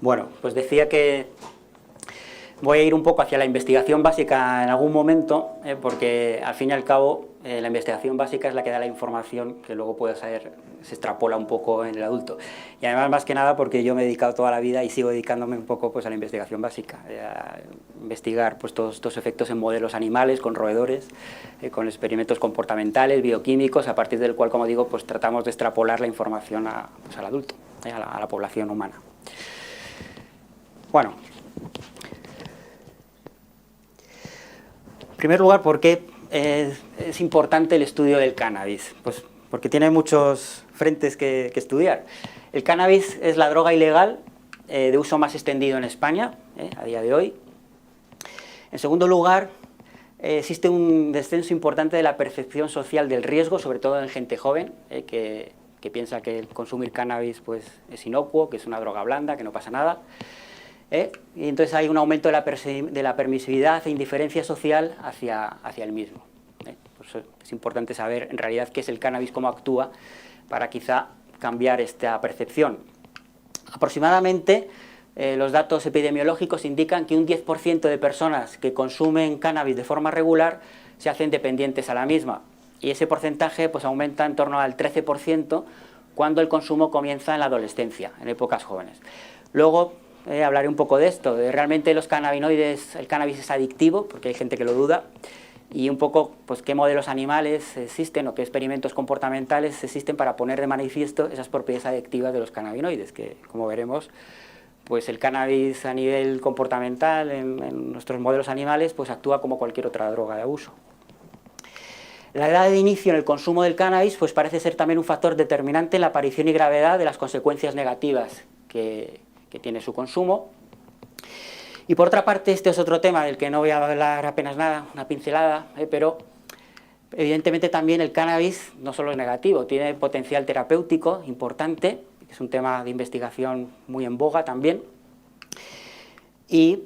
Bueno, pues decía que voy a ir un poco hacia la investigación básica en algún momento, porque al fin y al cabo la investigación básica es la que da la información que luego puede ser, se extrapola un poco en el adulto. Y además, más que nada, porque yo me he dedicado toda la vida y sigo dedicándome un poco pues, a la investigación básica, a investigar pues, todos estos efectos en modelos animales, con roedores, con experimentos comportamentales, bioquímicos, a partir del cual, como digo, pues tratamos de extrapolar la información pues, al adulto, a la población humana. Bueno, en primer lugar, ¿por qué es importante el estudio del cannabis? Pues porque tiene muchos frentes que estudiar. El cannabis es la droga ilegal de uso más extendido en España, a día de hoy. En segundo lugar, existe un descenso importante de la percepción social del riesgo, sobre todo en gente joven, que piensa que el consumir cannabis pues, es inocuo, que es una droga blanda, que no pasa nada. Y entonces hay un aumento de la permisividad e indiferencia social hacia el mismo. Por eso es importante saber en realidad qué es el cannabis, cómo actúa, para quizá cambiar esta percepción. Aproximadamente los datos epidemiológicos indican que un 10% de personas que consumen cannabis de forma regular se hacen dependientes a la misma, y ese porcentaje pues, aumenta en torno al 13% cuando el consumo comienza en la adolescencia, en épocas jóvenes. Luego hablaré un poco de esto, de realmente los cannabinoides, el cannabis es adictivo, porque hay gente que lo duda, y un poco pues, qué modelos animales existen o qué experimentos comportamentales existen para poner de manifiesto esas propiedades adictivas de los cannabinoides, que como veremos, pues el cannabis a nivel comportamental en nuestros modelos animales pues actúa como cualquier otra droga de uso. La edad de inicio en el consumo del cannabis pues parece ser también un factor determinante en la aparición y gravedad de las consecuencias negativas que tiene su consumo. Y por otra parte, este es otro tema del que no voy a hablar apenas nada, una pincelada, pero evidentemente también el cannabis no solo es negativo, tiene potencial terapéutico importante, es un tema de investigación muy en boga también, y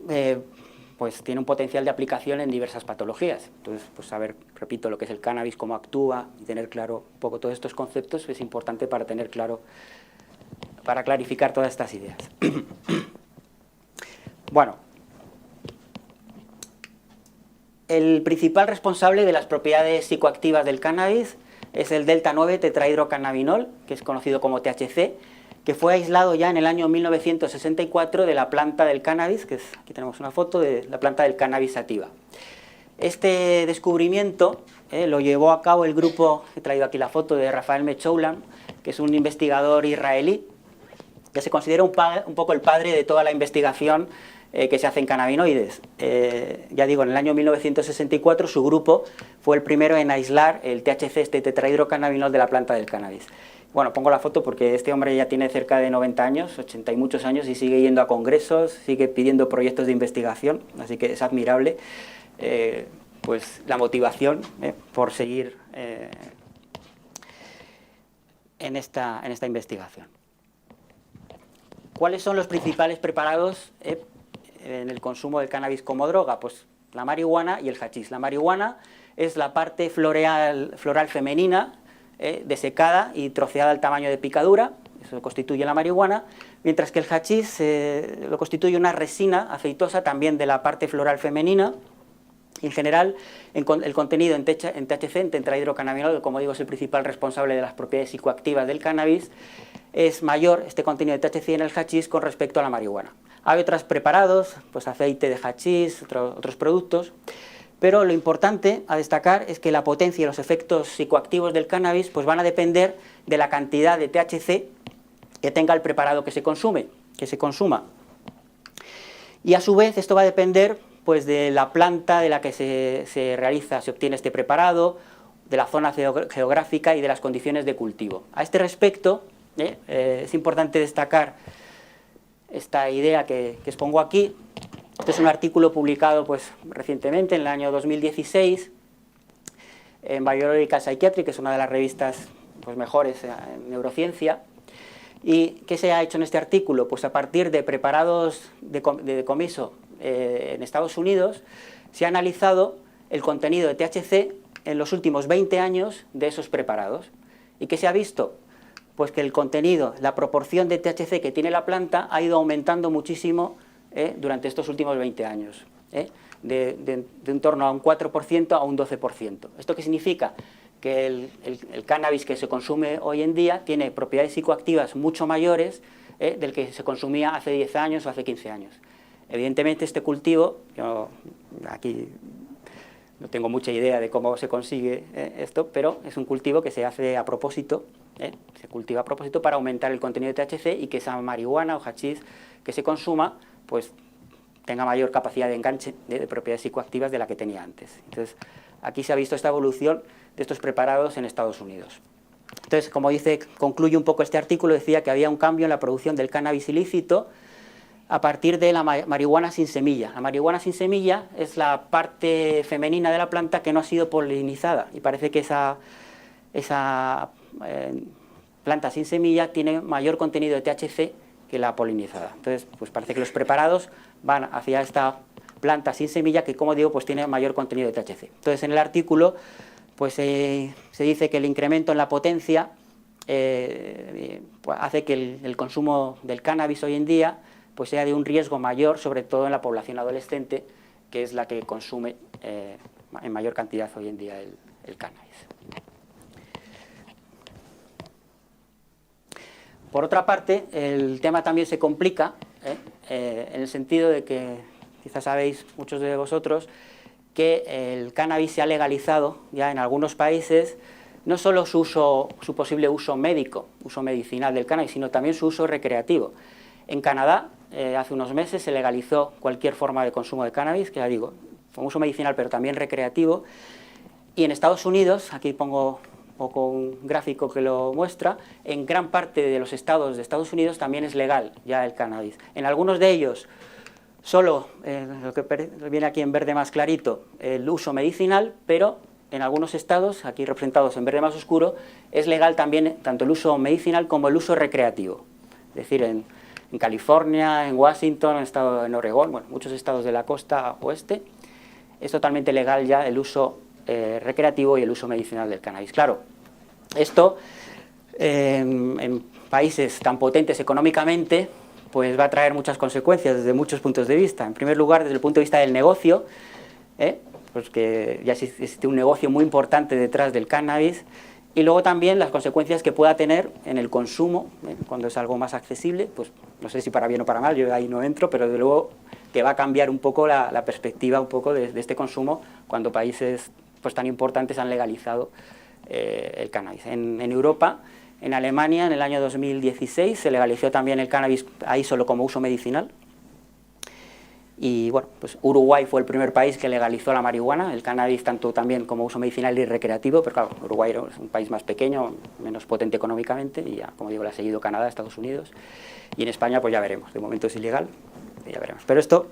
pues tiene un potencial de aplicación en diversas patologías. Entonces, pues saber, repito, lo que es el cannabis, cómo actúa, y tener claro un poco todos estos conceptos es importante para tener claro, para clarificar todas estas ideas. Bueno, el principal responsable de las propiedades psicoactivas del cannabis es el delta-9 tetrahidrocannabinol, que es conocido como THC, que fue aislado ya en el año 1964 de la planta del cannabis, que es, aquí tenemos una foto de la planta del cannabis sativa. Este descubrimiento lo llevó a cabo el grupo, he traído aquí la foto de Rafael Mechoulam, que es un investigador israelí, que se considera un poco el padre de toda la investigación que se hace en cannabinoides. Ya digo, en el año 1964 su grupo fue el primero en aislar el THC, este tetrahidrocannabinol, de la planta del cannabis. Bueno, pongo la foto porque este hombre ya tiene cerca de 90 años, 80 y muchos años, y sigue yendo a congresos, sigue pidiendo proyectos de investigación, así que es admirable pues la motivación por seguir en esta investigación. ¿Cuáles son los principales preparados en el consumo del cannabis como droga? Pues la marihuana y el hachís. La marihuana es la parte floral femenina desecada y troceada al tamaño de picadura, eso constituye la marihuana, mientras que el hachís lo constituye una resina aceitosa también de la parte floral femenina. En general, el contenido en THC, en tetrahidrocannabinol, que como digo es el principal responsable de las propiedades psicoactivas del cannabis, es mayor este contenido de THC en el hachís con respecto a la marihuana. Hay otros preparados, pues aceite de hachís, otros productos, pero lo importante a destacar es que la potencia y los efectos psicoactivos del cannabis pues van a depender de la cantidad de THC que tenga el preparado que se consuma. Y a su vez esto va a depender pues de la planta de la que se obtiene este preparado, de la zona geográfica y de las condiciones de cultivo. A este respecto, es importante destacar esta idea que expongo aquí. Este es un artículo publicado pues, recientemente, en el año 2016, en Biological Psychiatry, que es una de las revistas pues, mejores en neurociencia. ¿Y qué se ha hecho en este artículo? Pues a partir de preparados de decomiso en Estados Unidos, se ha analizado el contenido de THC en los últimos 20 años de esos preparados. ¿Y qué se ha visto? pues que el contenido, la proporción de THC que tiene la planta ha ido aumentando muchísimo durante estos últimos 20 años, de en torno a un 4% a un 12%. ¿Esto qué significa? Que el cannabis que se consume hoy en día tiene propiedades psicoactivas mucho mayores del que se consumía hace 10 años o hace 15 años. Evidentemente este cultivo, yo aquí no tengo mucha idea de cómo se consigue esto, pero es un cultivo que se hace a propósito, se cultiva a propósito para aumentar el contenido de THC y que esa marihuana o hachís que se consuma pues tenga mayor capacidad de enganche de propiedades psicoactivas de la que tenía antes. Entonces, aquí se ha visto esta evolución de estos preparados en Estados Unidos. Entonces, como dice, concluye un poco este artículo, decía que había un cambio en la producción del cannabis ilícito a partir de la marihuana sin semilla. La marihuana sin semilla es la parte femenina de la planta que no ha sido polinizada y parece que esa planta sin semilla tiene mayor contenido de THC que la polinizada. Entonces, pues parece que los preparados van hacia esta planta sin semilla que, como digo, pues tiene mayor contenido de THC. Entonces, en el artículo pues se dice que el incremento en la potencia pues hace que el consumo del cannabis hoy en día pues sea de un riesgo mayor, sobre todo en la población adolescente, que es la que consume en mayor cantidad hoy en día el cannabis. Por otra parte, el tema también se complica, en el sentido de que, quizás sabéis muchos de vosotros, que el cannabis se ha legalizado ya en algunos países, no solo su posible uso médico, uso medicinal del cannabis, sino también su uso recreativo. En Canadá, hace unos meses, se legalizó cualquier forma de consumo de cannabis, que ya digo, con uso medicinal pero también recreativo, y en Estados Unidos, aquí pongo un poco un gráfico que lo muestra, en gran parte de los estados de Estados Unidos también es legal ya el cannabis. En algunos de ellos, solo, lo que viene aquí en verde más clarito, el uso medicinal, pero en algunos estados, aquí representados en verde más oscuro, es legal también tanto el uso medicinal como el uso recreativo. Es decir, en California, en Washington, en Oregón, bueno, muchos estados de la costa oeste, es totalmente legal ya el uso recreativo y el uso medicinal del cannabis. Claro, esto en países tan potentes económicamente, pues va a traer muchas consecuencias desde muchos puntos de vista. En primer lugar, desde el punto de vista del negocio, pues que ya existe un negocio muy importante detrás del cannabis, y luego también las consecuencias que pueda tener en el consumo, cuando es algo más accesible, pues no sé si para bien o para mal, yo ahí no entro, pero desde luego que va a cambiar un poco la perspectiva un poco de este consumo cuando países pues tan importantes han legalizado el cannabis. En Europa, en Alemania, en el año 2016, se legalizó también el cannabis ahí solo como uso medicinal. Y bueno, pues Uruguay fue el primer país que legalizó la marihuana, el cannabis tanto también como uso medicinal y recreativo, pero claro, Uruguay es un país más pequeño, menos potente económicamente, y ya, como digo, le ha seguido Canadá, Estados Unidos, y en España pues ya veremos, de momento es ilegal, ya veremos. Pero esto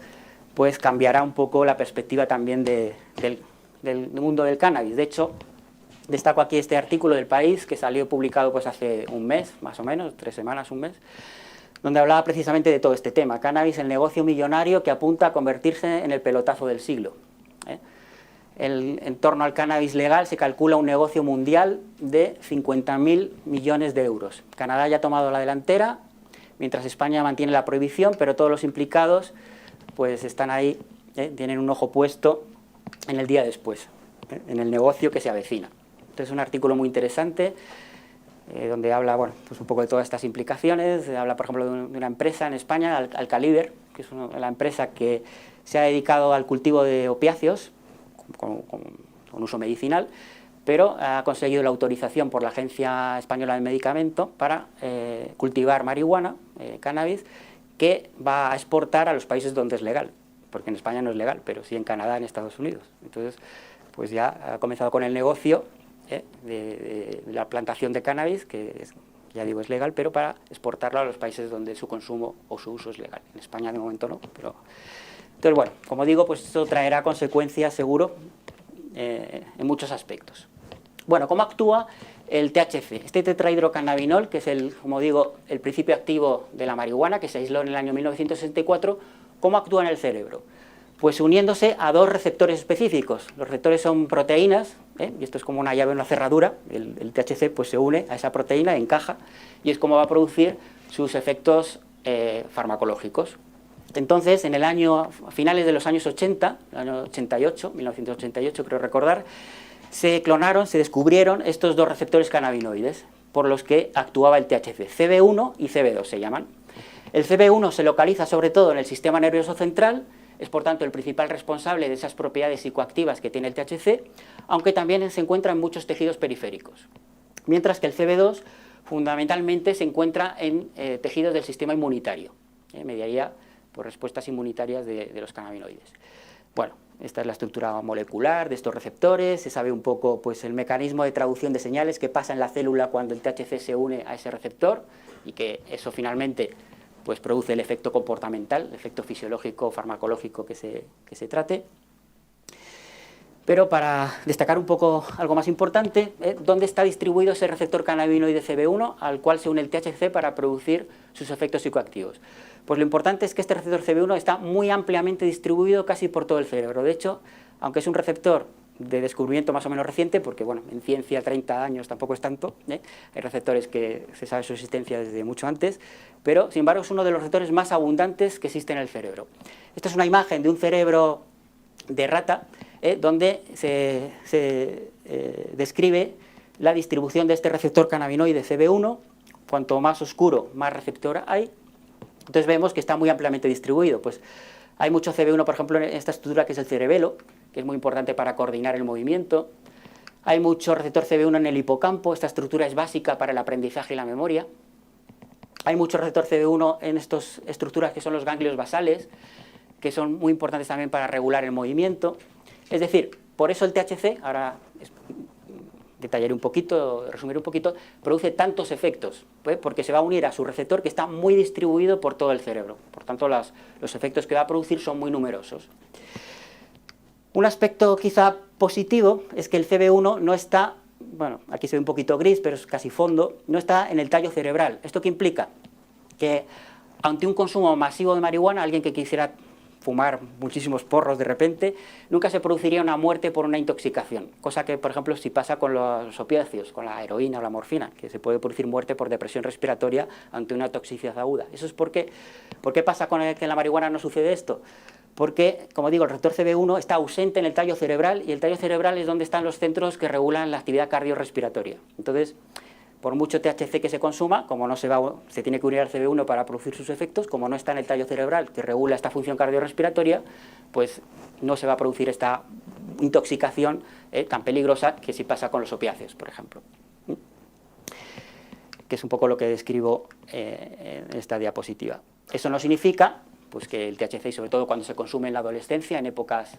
pues cambiará un poco la perspectiva también del mundo del cannabis. De hecho, destaco aquí este artículo del País que salió publicado pues hace un mes, más o menos, 3 semanas, un mes, donde hablaba precisamente de todo este tema, cannabis, el negocio millonario que apunta a convertirse en el pelotazo del siglo. En torno al cannabis legal se calcula un negocio mundial de 50.000 millones de euros. Canadá ya ha tomado la delantera, mientras España mantiene la prohibición, pero todos los implicados pues están ahí, tienen un ojo puesto en el día después, en el negocio que se avecina. Entonces es un artículo muy interesante, donde habla bueno, pues un poco de todas estas implicaciones. Habla, por ejemplo, de una empresa en España, Alcaliber, que es la empresa que se ha dedicado al cultivo de opiáceos con uso medicinal, pero ha conseguido la autorización por la Agencia Española del Medicamento para cultivar marihuana, cannabis, que va a exportar a los países donde es legal, porque en España no es legal, pero sí en Canadá, en Estados Unidos. Entonces, pues ya ha comenzado con el negocio de la plantación de cannabis, que ya digo es legal, pero para exportarlo a los países donde su consumo o su uso es legal. En España de momento no, pero... Entonces, bueno, como digo, pues esto traerá consecuencias seguro en muchos aspectos. Bueno, ¿cómo actúa el THC? Este tetrahidrocannabinol, que es como digo, el principio activo de la marihuana, que se aisló en el año 1964, ¿cómo actúa en el cerebro? pues uniéndose a dos receptores específicos. Los receptores son proteínas, y esto es como una llave en una cerradura, el THC pues se une a esa proteína, encaja, y es como va a producir sus efectos farmacológicos. Entonces, a finales de los años 80, el año 88, 1988 creo recordar, se clonaron, se descubrieron estos dos receptores cannabinoides por los que actuaba el THC, CB1 y CB2 se llaman. El CB1 se localiza sobre todo en el sistema nervioso central, es por tanto el principal responsable de esas propiedades psicoactivas que tiene el THC, aunque también se encuentra en muchos tejidos periféricos. Mientras que el CB2 fundamentalmente se encuentra en tejidos del sistema inmunitario, mediaría por respuestas inmunitarias de los cannabinoides. Bueno, esta es la estructura molecular de estos receptores, se sabe un poco pues, el mecanismo de traducción de señales que pasa en la célula cuando el THC se une a ese receptor y que eso finalmente pues, produce el efecto comportamental, el efecto fisiológico, farmacológico que se trate. Pero para destacar un poco algo más importante, ¿dónde está distribuido ese receptor cannabinoide CB1 al cual se une el THC para producir sus efectos psicoactivos? Pues lo importante es que este receptor CB1 está muy ampliamente distribuido casi por todo el cerebro. De hecho, aunque es un receptor de descubrimiento más o menos reciente, porque bueno, en ciencia 30 años tampoco es tanto, hay receptores que se sabe su existencia desde mucho antes, pero sin embargo es uno de los receptores más abundantes que existe en el cerebro. Esta es una imagen de un cerebro de rata, donde se describe la distribución de este receptor cannabinoide CB1, cuanto más oscuro, más receptor hay, entonces vemos que está muy ampliamente distribuido. Pues hay mucho CB1, por ejemplo, en esta estructura que es el cerebelo, que es muy importante para coordinar el movimiento. Hay mucho receptor CB1 en el hipocampo, esta estructura es básica para el aprendizaje y la memoria. Hay mucho receptor CB1 en estas estructuras que son los ganglios basales, que son muy importantes también para regular el movimiento. Es decir, por eso el THC, ahora detallaré un poquito, resumiré un poquito, produce tantos efectos, porque se va a unir a su receptor que está muy distribuido por todo el cerebro. Por tanto, los efectos que va a producir son muy numerosos. Un aspecto quizá positivo es que el CB1 no está, bueno, aquí se ve un poquito gris, pero es casi fondo, no está en el tallo cerebral. ¿Esto qué implica? Que ante un consumo masivo de marihuana, alguien que quisiera fumar muchísimos porros de repente, nunca se produciría una muerte por una intoxicación, cosa que, por ejemplo, si pasa con los opiáceos, con la heroína o la morfina, que se puede producir muerte por depresión respiratoria ante una toxicidad aguda. ¿Eso es por qué? ¿Por qué pasa con que en la marihuana no sucede esto? Porque, como digo, el receptor CB1 está ausente en el tallo cerebral y el tallo cerebral es donde están los centros que regulan la actividad cardiorrespiratoria. Entonces, por mucho THC que se consuma, como se tiene que unir al CB1 para producir sus efectos, como no está en el tallo cerebral que regula esta función cardiorrespiratoria, pues no se va a producir esta intoxicación tan peligrosa que si pasa con los opiáceos, por ejemplo. Que es un poco lo que describo en esta diapositiva. Eso no significa pues, que el THC, y sobre todo cuando se consume en la adolescencia, en épocas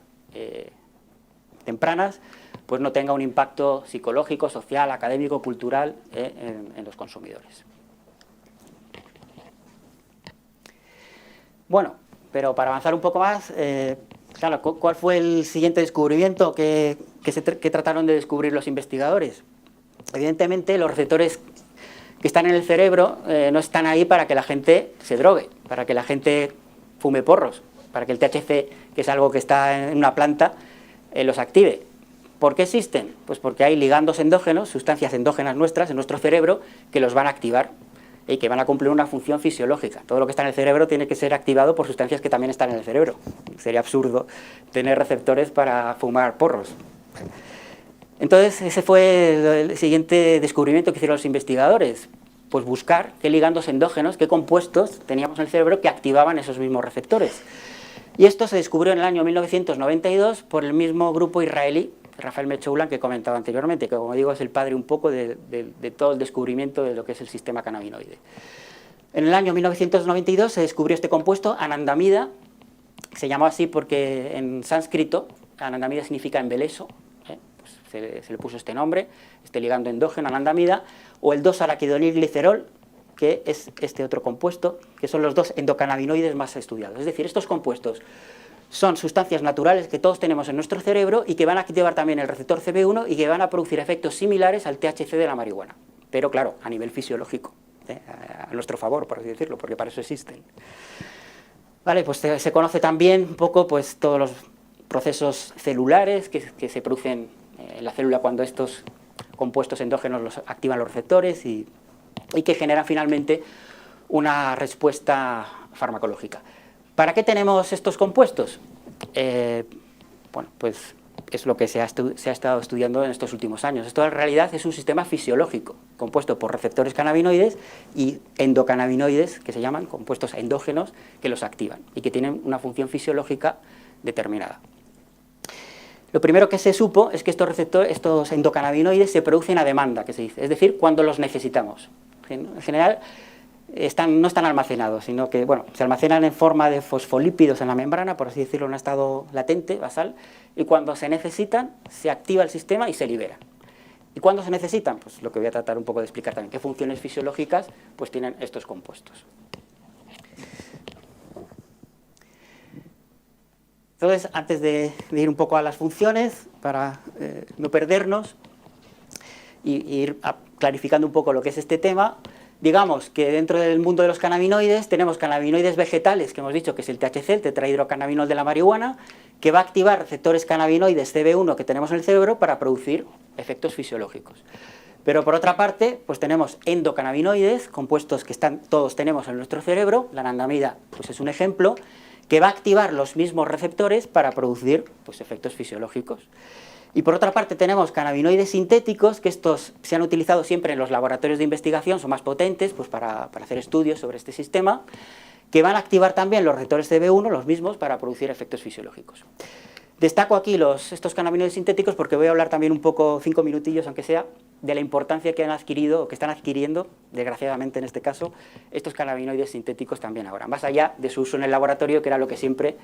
tempranas, pues no tenga un impacto psicológico, social, académico, cultural en los consumidores. Bueno, pero para avanzar un poco más, claro, ¿cuál fue el siguiente descubrimiento que trataron de descubrir los investigadores? Evidentemente, los receptores que están en el cerebro no están ahí para que la gente se drogue, para que la gente fume porros, para que el THC, que es algo que está en una planta, los active. ¿Por qué existen? Pues porque hay ligandos endógenos, sustancias endógenas nuestras en nuestro cerebro que los van a activar y que van a cumplir una función fisiológica. Todo lo que está en el cerebro tiene que ser activado por sustancias que también están en el cerebro. Sería absurdo tener receptores para fumar porros. Entonces, ese fue el siguiente descubrimiento que hicieron los investigadores. Pues buscar qué ligandos endógenos, qué compuestos teníamos en el cerebro que activaban esos mismos receptores. Y esto se descubrió en el año 1992 por el mismo grupo israelí, Rafael Mechoulam, que comentaba anteriormente, que como digo es el padre un poco de todo el descubrimiento de lo que es el sistema cannabinoide. En el año 1992 se descubrió este compuesto, anandamida, se llamó así porque en sánscrito anandamida significa embeleso, pues se le puso este nombre, este ligando endógeno, anandamida, o el 2-araquidonilglicerol, que es este otro compuesto, que son los dos endocannabinoides más estudiados. Es decir, estos compuestos son sustancias naturales que todos tenemos en nuestro cerebro y que van a activar también el receptor CB1 y que van a producir efectos similares al THC de la marihuana. Pero claro, a nivel fisiológico, a nuestro favor, por así decirlo, porque para eso existen. Vale, pues se conoce también un poco pues, todos los procesos celulares que se producen en la célula cuando estos compuestos endógenos los activan los receptores y que generan finalmente una respuesta farmacológica. ¿Para qué tenemos estos compuestos? Bueno, pues es lo que se ha estado estudiando en estos últimos años. Esto en realidad es un sistema fisiológico compuesto por receptores cannabinoides y endocannabinoides, que se llaman compuestos endógenos, que los activan y que tienen una función fisiológica determinada. Lo primero que se supo es que estos endocannabinoides se producen a demanda, que se dice, es decir, cuando los necesitamos. En general no están almacenados, sino que bueno, se almacenan en forma de fosfolípidos en la membrana, por así decirlo, en un estado latente, basal, y cuando se necesitan, se activa el sistema y se libera. ¿Y cuándo se necesitan? Pues lo que voy a tratar un poco de explicar también, qué funciones fisiológicas pues tienen estos compuestos. Entonces, antes de ir un poco a las funciones, para no perdernos y ir clarificando un poco lo que es este tema, digamos que dentro del mundo de los cannabinoides tenemos cannabinoides vegetales, que hemos dicho que es el THC, el tetrahidrocannabinol de la marihuana, que va a activar receptores cannabinoides CB1 que tenemos en el cerebro para producir efectos fisiológicos. Pero por otra parte, pues tenemos endocannabinoides, compuestos que todos tenemos en nuestro cerebro, la anandamida pues es un ejemplo, que va a activar los mismos receptores para producir pues, efectos fisiológicos. Y por otra parte tenemos cannabinoides sintéticos, que estos se han utilizado siempre en los laboratorios de investigación, son más potentes pues, para hacer estudios sobre este sistema, que van a activar también los receptores CB1, los mismos, para producir efectos fisiológicos. Destaco aquí estos cannabinoides sintéticos porque voy a hablar también un poco, 5 minutillos aunque sea, de la importancia que han adquirido, o que están adquiriendo, desgraciadamente en este caso, estos cannabinoides sintéticos también ahora, más allá de su uso en el laboratorio, que era lo que siempre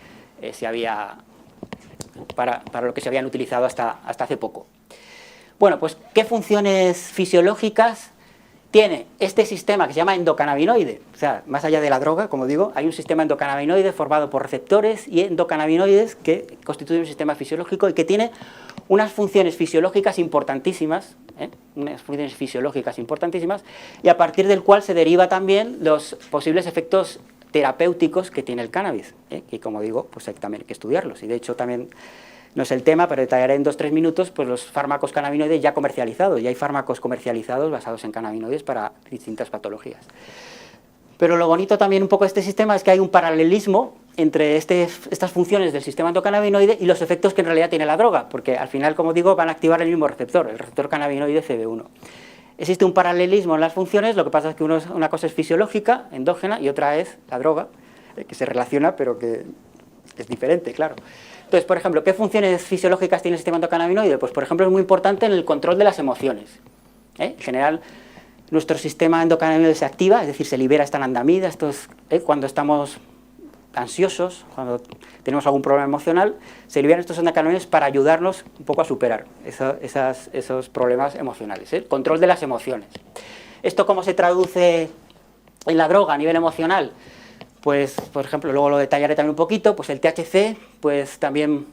para lo que se habían utilizado hasta hace poco. Bueno, pues, ¿qué funciones fisiológicas tiene este sistema que se llama endocannabinoide? O sea, más allá de la droga, como digo, hay un sistema endocannabinoide formado por receptores y endocannabinoides que constituyen un sistema fisiológico y que tiene unas funciones fisiológicas importantísimas, y a partir del cual se deriva también los posibles efectos terapéuticos que tiene el cannabis, que como digo, pues hay también que estudiarlos, y de hecho también no es el tema, pero detallaré en 2-3 minutos pues los fármacos cannabinoides ya comercializados, ya hay fármacos comercializados basados en cannabinoides para distintas patologías. Pero lo bonito también un poco de este sistema es que hay un paralelismo entre estas funciones del sistema endocannabinoide y los efectos que en realidad tiene la droga, porque al final, como digo, van a activar el mismo receptor, el receptor cannabinoide CB1. Existe un paralelismo en las funciones, lo que pasa es que una cosa es fisiológica, endógena, y otra es la droga, que se relaciona, pero que es diferente, claro. Entonces, por ejemplo, ¿qué funciones fisiológicas tiene el sistema endocannabinoide? Pues, por ejemplo, es muy importante en el control de las emociones. En general, nuestro sistema endocannabinoide se activa, es decir, se libera esta anandamida, cuando estamos ansiosos, cuando tenemos algún problema emocional, se liberan estos endocannabinoides para ayudarnos un poco a superar esos problemas emocionales. Control de las emociones. ¿Esto cómo se traduce en la droga a nivel emocional? Pues, por ejemplo, luego lo detallaré también un poquito, pues el THC pues también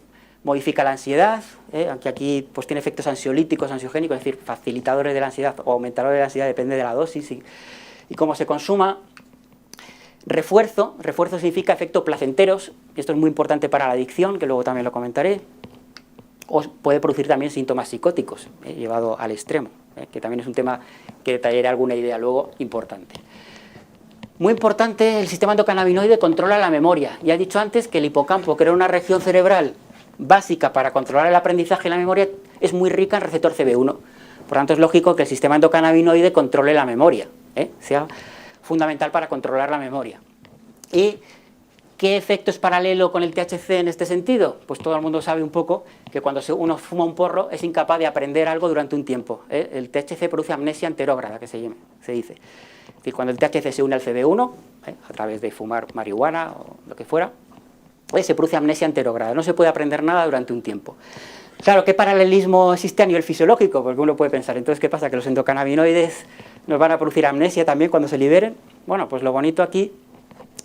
modifica la ansiedad, aunque aquí pues tiene efectos ansiolíticos, ansiogénicos, es decir, facilitadores de la ansiedad o aumentadores de la ansiedad, depende de la dosis y cómo se consuma. Refuerzo significa efectos placenteros, y esto es muy importante para la adicción, que luego también lo comentaré, o puede producir también síntomas psicóticos, llevado al extremo, que también es un tema que detallaré alguna idea luego importante. Muy importante, el sistema endocannabinoide controla la memoria. Ya he dicho antes que el hipocampo, que era una región cerebral básica para controlar el aprendizaje y la memoria, es muy rica en receptor CB1. Por tanto, es lógico que el sistema endocannabinoide controle la memoria, sea fundamental para controlar la memoria. ¿Y qué efecto es paralelo con el THC en este sentido? Pues todo el mundo sabe un poco que cuando uno fuma un porro es incapaz de aprender algo durante un tiempo. El THC produce amnesia anterógrada, que se dice. Es decir, cuando el THC se une al CB1, a través de fumar marihuana o lo que fuera, se produce amnesia anterógrada. No se puede aprender nada durante un tiempo. Claro, ¿qué paralelismo existe a nivel fisiológico? Porque uno puede pensar, entonces, ¿qué pasa? ¿Que los endocannabinoides nos van a producir amnesia también cuando se liberen? Bueno, pues lo bonito aquí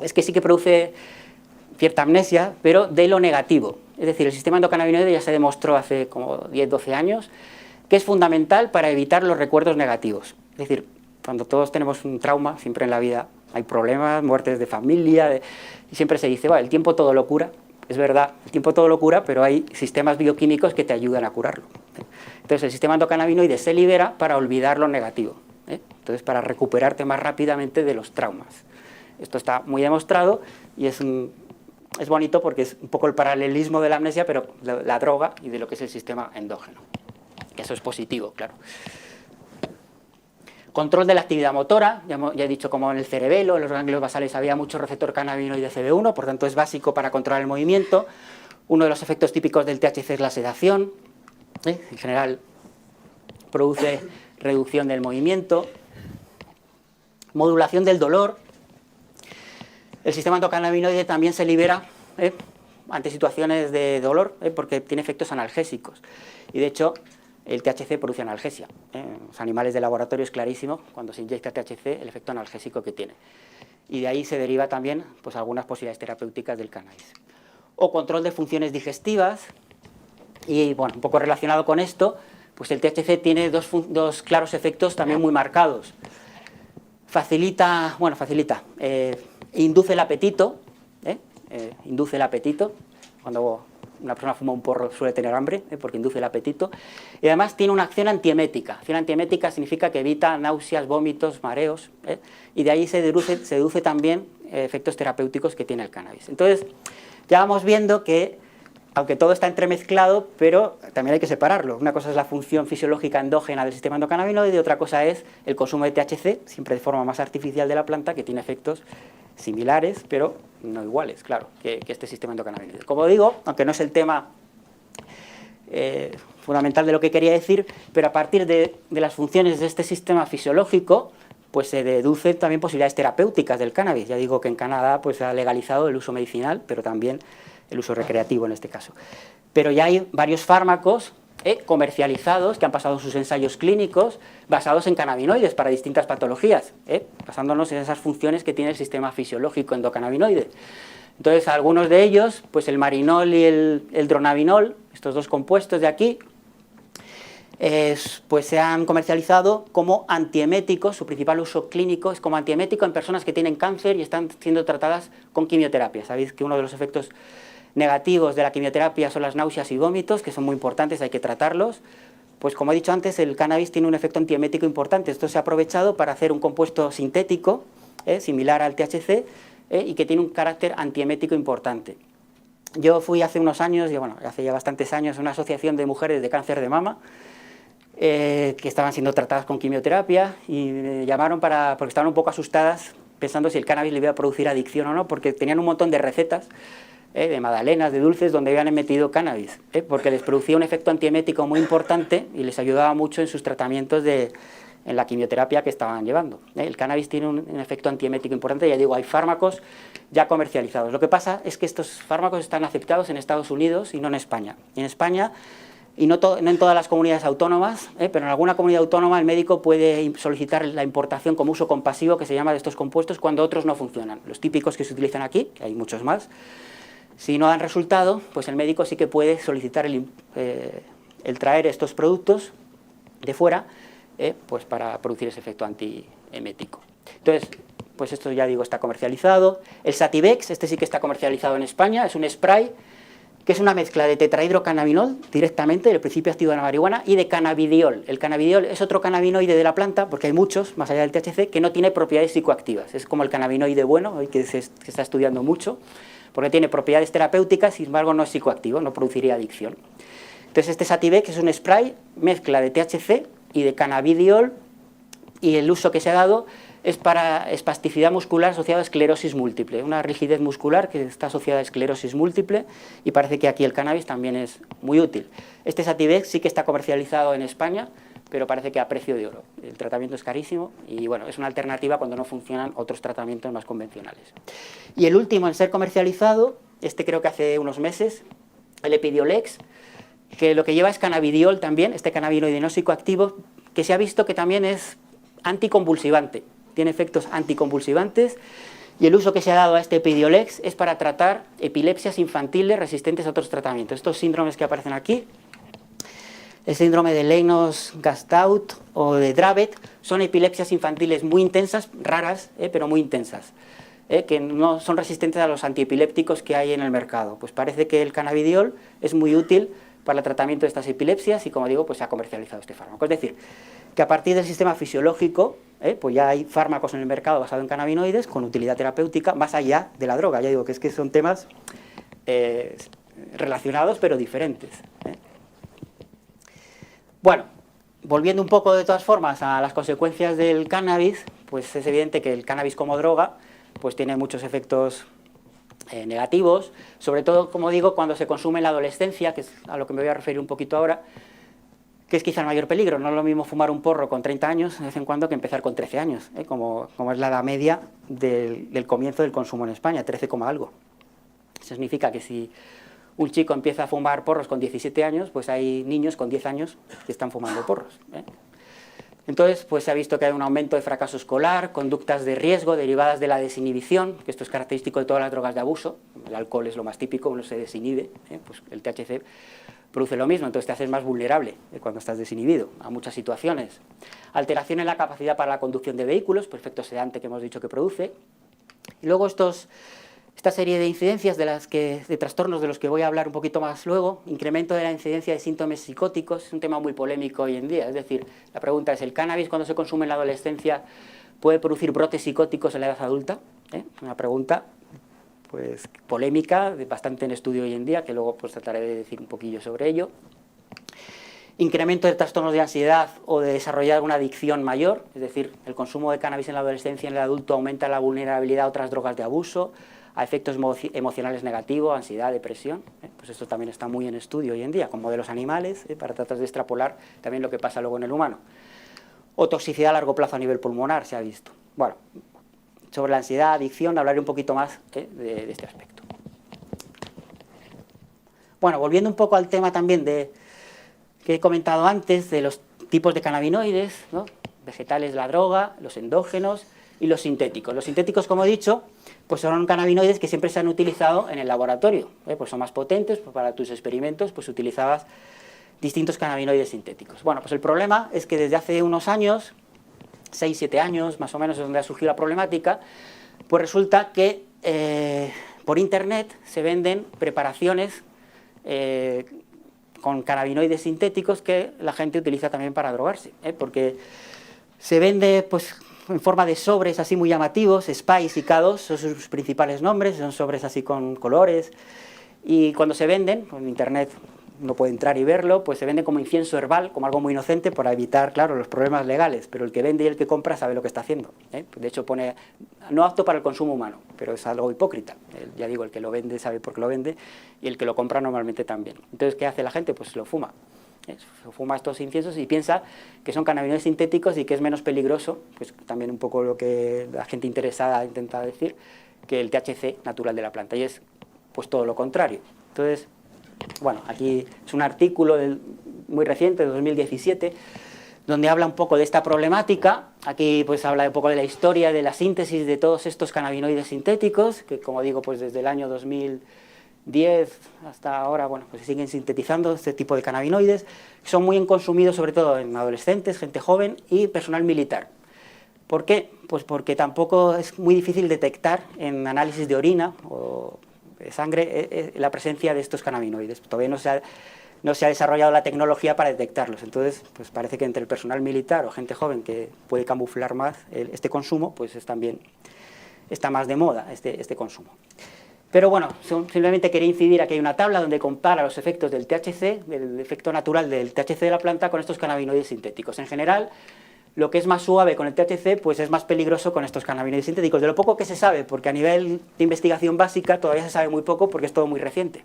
es que sí que produce cierta amnesia, pero de lo negativo. Es decir, el sistema endocannabinoide ya se demostró hace como 10-12 años que es fundamental para evitar los recuerdos negativos. Es decir, cuando todos tenemos un trauma, siempre en la vida hay problemas, muertes de familia, y siempre se dice, bueno, el tiempo todo lo cura. Es verdad, el tiempo todo lo cura, pero hay sistemas bioquímicos que te ayudan a curarlo. Entonces el sistema endocannabinoide se libera para olvidar lo negativo, entonces para recuperarte más rápidamente de los traumas. Esto está muy demostrado y es bonito porque es un poco el paralelismo de la amnesia, pero la droga y de lo que es el sistema endógeno. Eso es positivo, claro. Control de la actividad motora, ya he dicho como en el cerebelo, en los ganglios basales había mucho receptor cannabinoide CB1, por tanto es básico para controlar el movimiento. Uno de los efectos típicos del THC es la sedación, en general produce reducción del movimiento. Modulación del dolor. El sistema endocannabinoide también se libera ante situaciones de dolor, porque tiene efectos analgésicos. Y de hecho, el THC produce analgesia. En los animales de laboratorio es clarísimo, cuando se inyecta THC, el efecto analgésico que tiene. Y de ahí se deriva también pues, algunas posibilidades terapéuticas del cannabis. O control de funciones digestivas. Y bueno, un poco relacionado con esto, pues el THC tiene dos claros efectos también muy marcados. Induce el apetito, cuando una persona fuma un porro suele tener hambre, porque induce el apetito, y además tiene una acción antiemética. Acción antiemética significa que evita náuseas, vómitos, mareos, y de ahí se deduce también efectos terapéuticos que tiene el cannabis. Entonces, ya vamos viendo que, aunque todo está entremezclado, pero también hay que separarlo. Una cosa es la función fisiológica endógena del sistema endocannabinoide y otra cosa es el consumo de THC, siempre de forma más artificial de la planta, que tiene efectos similares, pero no iguales, claro, que este sistema endocannabinoide. Como digo, aunque no es el tema fundamental de lo que quería decir, pero a partir de las funciones de este sistema fisiológico, pues se deducen también posibilidades terapéuticas del cannabis. Ya digo que en Canadá pues, se ha legalizado el uso medicinal, pero también el uso recreativo en este caso. Pero ya hay varios fármacos comercializados que han pasado sus ensayos clínicos basados en cannabinoides para distintas patologías, basándonos en esas funciones que tiene el sistema fisiológico endocannabinoide. Entonces, algunos de ellos, pues el marinol y el dronabinol, estos dos compuestos de aquí, pues se han comercializado como antieméticos. Su principal uso clínico es como antiemético en personas que tienen cáncer y están siendo tratadas con quimioterapia. Sabéis que uno de los efectos negativos de la quimioterapia son las náuseas y vómitos, que son muy importantes, hay que tratarlos. Pues como he dicho antes, el cannabis tiene un efecto antiemético importante. Esto se ha aprovechado para hacer un compuesto sintético, similar al THC, y que tiene un carácter antiemético importante. Yo fui hace unos años, hace ya bastantes años, a una asociación de mujeres de cáncer de mama, que estaban siendo tratadas con quimioterapia, y me llamaron porque estaban un poco asustadas, pensando si el cannabis le iba a producir adicción o no, porque tenían un montón de recetas, de magdalenas, de dulces, donde habían metido cannabis, porque les producía un efecto antiemético muy importante y les ayudaba mucho en sus tratamientos en la quimioterapia que estaban llevando. El cannabis tiene un efecto antiemético importante, ya digo, hay fármacos ya comercializados. Lo que pasa es que estos fármacos están aceptados en Estados Unidos y no en España. En España, y no en todas las comunidades autónomas, pero en alguna comunidad autónoma el médico puede solicitar la importación como uso compasivo, que se llama, de estos compuestos, cuando otros no funcionan. Los típicos que se utilizan aquí, que hay muchos más, si no dan resultado, pues el médico sí que puede solicitar el traer estos productos de fuera, pues para producir ese efecto antiemético. Entonces, pues esto ya digo, está comercializado. El Sativex, este sí que está comercializado en España, es un spray que es una mezcla de tetrahidrocannabinol directamente, del principio activo de la marihuana, y de cannabidiol. El cannabidiol es otro cannabinoide de la planta, porque hay muchos, más allá del THC, que no tiene propiedades psicoactivas. Es como el cannabinoide bueno, hoy que se está estudiando mucho, porque tiene propiedades terapéuticas, sin embargo no es psicoactivo, no produciría adicción. Entonces este Sativex es un spray, mezcla de THC y de cannabidiol, y el uso que se ha dado es para espasticidad muscular asociada a esclerosis múltiple, una rigidez muscular que está asociada a esclerosis múltiple, y parece que aquí el cannabis también es muy útil. Este Sativex sí que está comercializado en España, pero parece que a precio de oro. El tratamiento es carísimo y bueno, es una alternativa cuando no funcionan otros tratamientos más convencionales. Y el último en ser comercializado, este creo que hace unos meses, el Epidiolex, que lo que lleva es cannabidiol también, este cannabinoide no psicoactivo, que se ha visto que también es anticonvulsivante, tiene efectos anticonvulsivantes, y el uso que se ha dado a este Epidiolex es para tratar epilepsias infantiles resistentes a otros tratamientos. Estos síndromes que aparecen aquí, el síndrome de Lennox-Gastaut o de Dravet son epilepsias infantiles muy intensas, raras, pero muy intensas, que no son resistentes a los antiepilépticos que hay en el mercado. Pues parece que el cannabidiol es muy útil para el tratamiento de estas epilepsias y, como digo, pues se ha comercializado este fármaco. Es decir, que a partir del sistema fisiológico, pues ya hay fármacos en el mercado basados en cannabinoides con utilidad terapéutica más allá de la droga. Ya digo que es que son temas relacionados pero diferentes. Bueno, volviendo un poco de todas formas a las consecuencias del cannabis, pues es evidente que el cannabis como droga pues tiene muchos efectos negativos, sobre todo, como digo, cuando se consume en la adolescencia, que es a lo que me voy a referir un poquito ahora, que es quizá el mayor peligro. No es lo mismo fumar un porro con 30 años de vez en cuando que empezar con 13 años, como es la edad media del comienzo del consumo en España, 13, algo. Eso significa que si un chico empieza a fumar porros con 17 años, pues hay niños con 10 años que están fumando porros. Entonces, pues se ha visto que hay un aumento de fracaso escolar, conductas de riesgo derivadas de la desinhibición, que esto es característico de todas las drogas de abuso. El alcohol es lo más típico, uno se desinhibe, pues el THC produce lo mismo, entonces te haces más vulnerable cuando estás desinhibido a muchas situaciones. Alteración en la capacidad para la conducción de vehículos, por efecto sedante que hemos dicho que produce. Y luego esta serie de incidencias de trastornos de los que voy a hablar un poquito más luego, incremento de la incidencia de síntomas psicóticos, es un tema muy polémico hoy en día. Es decir, la pregunta es, ¿el cannabis cuando se consume en la adolescencia puede producir brotes psicóticos en la edad adulta? Una pregunta pues polémica, bastante en estudio hoy en día, que luego pues trataré de decir un poquillo sobre ello. Incremento de trastornos de ansiedad o de desarrollar una adicción mayor, es decir, el consumo de cannabis en la adolescencia y en el adulto aumenta la vulnerabilidad a otras drogas de abuso, a efectos emocionales negativos, ansiedad, depresión. Pues esto también está muy en estudio hoy en día, con modelos animales, para tratar de extrapolar también lo que pasa luego en el humano. O toxicidad a largo plazo a nivel pulmonar se ha visto. Bueno, sobre la ansiedad, adicción, hablaré un poquito más de este aspecto. Bueno, volviendo un poco al tema también que he comentado antes, de los tipos de cannabinoides, ¿no? Vegetales, la droga, los endógenos y los sintéticos. Los sintéticos, como he dicho, pues son cannabinoides que siempre se han utilizado en el laboratorio, pues son más potentes, pues para tus experimentos pues utilizabas distintos cannabinoides sintéticos. Bueno, pues el problema es que desde hace unos años, 6, 7 años más o menos es donde ha surgido la problemática, pues resulta que por internet se venden preparaciones con cannabinoides sintéticos que la gente utiliza también para drogarse, porque se vende pues en forma de sobres así muy llamativos, Spice y K2 son sus principales nombres, son sobres así con colores, y cuando se venden, en internet uno puede entrar y verlo, pues se vende como incienso herbal, como algo muy inocente para evitar, claro, los problemas legales, pero el que vende y el que compra sabe lo que está haciendo. De hecho pone, no apto para el consumo humano, pero es algo hipócrita. Ya digo, el que lo vende sabe por qué lo vende y el que lo compra normalmente también. Entonces, ¿qué hace la gente? Pues lo fuma. Se fuma estos inciensos y piensa que son cannabinoides sintéticos y que es menos peligroso, pues también un poco lo que la gente interesada intenta decir, que el THC natural de la planta, y es pues todo lo contrario. Entonces, bueno, aquí es un artículo muy reciente, de 2017, donde habla un poco de esta problemática. Aquí pues habla un poco de la historia, de la síntesis de todos estos cannabinoides sintéticos, que como digo, pues desde el año 2010 hasta ahora, bueno, pues se siguen sintetizando este tipo de cannabinoides, que son muy consumidos sobre todo en adolescentes, gente joven y personal militar. ¿Por qué? Pues porque tampoco es muy difícil detectar en análisis de orina o de sangre la presencia de estos cannabinoides. Todavía no se ha desarrollado la tecnología para detectarlos. Entonces, pues parece que entre el personal militar o gente joven que puede camuflar más este consumo, pues también está más de moda este consumo. Pero bueno, simplemente quería incidir, aquí hay una tabla donde compara los efectos del THC, del efecto natural del THC de la planta con estos cannabinoides sintéticos. En general, lo que es más suave con el THC, pues es más peligroso con estos cannabinoides sintéticos. De lo poco que se sabe, porque a nivel de investigación básica todavía se sabe muy poco porque es todo muy reciente.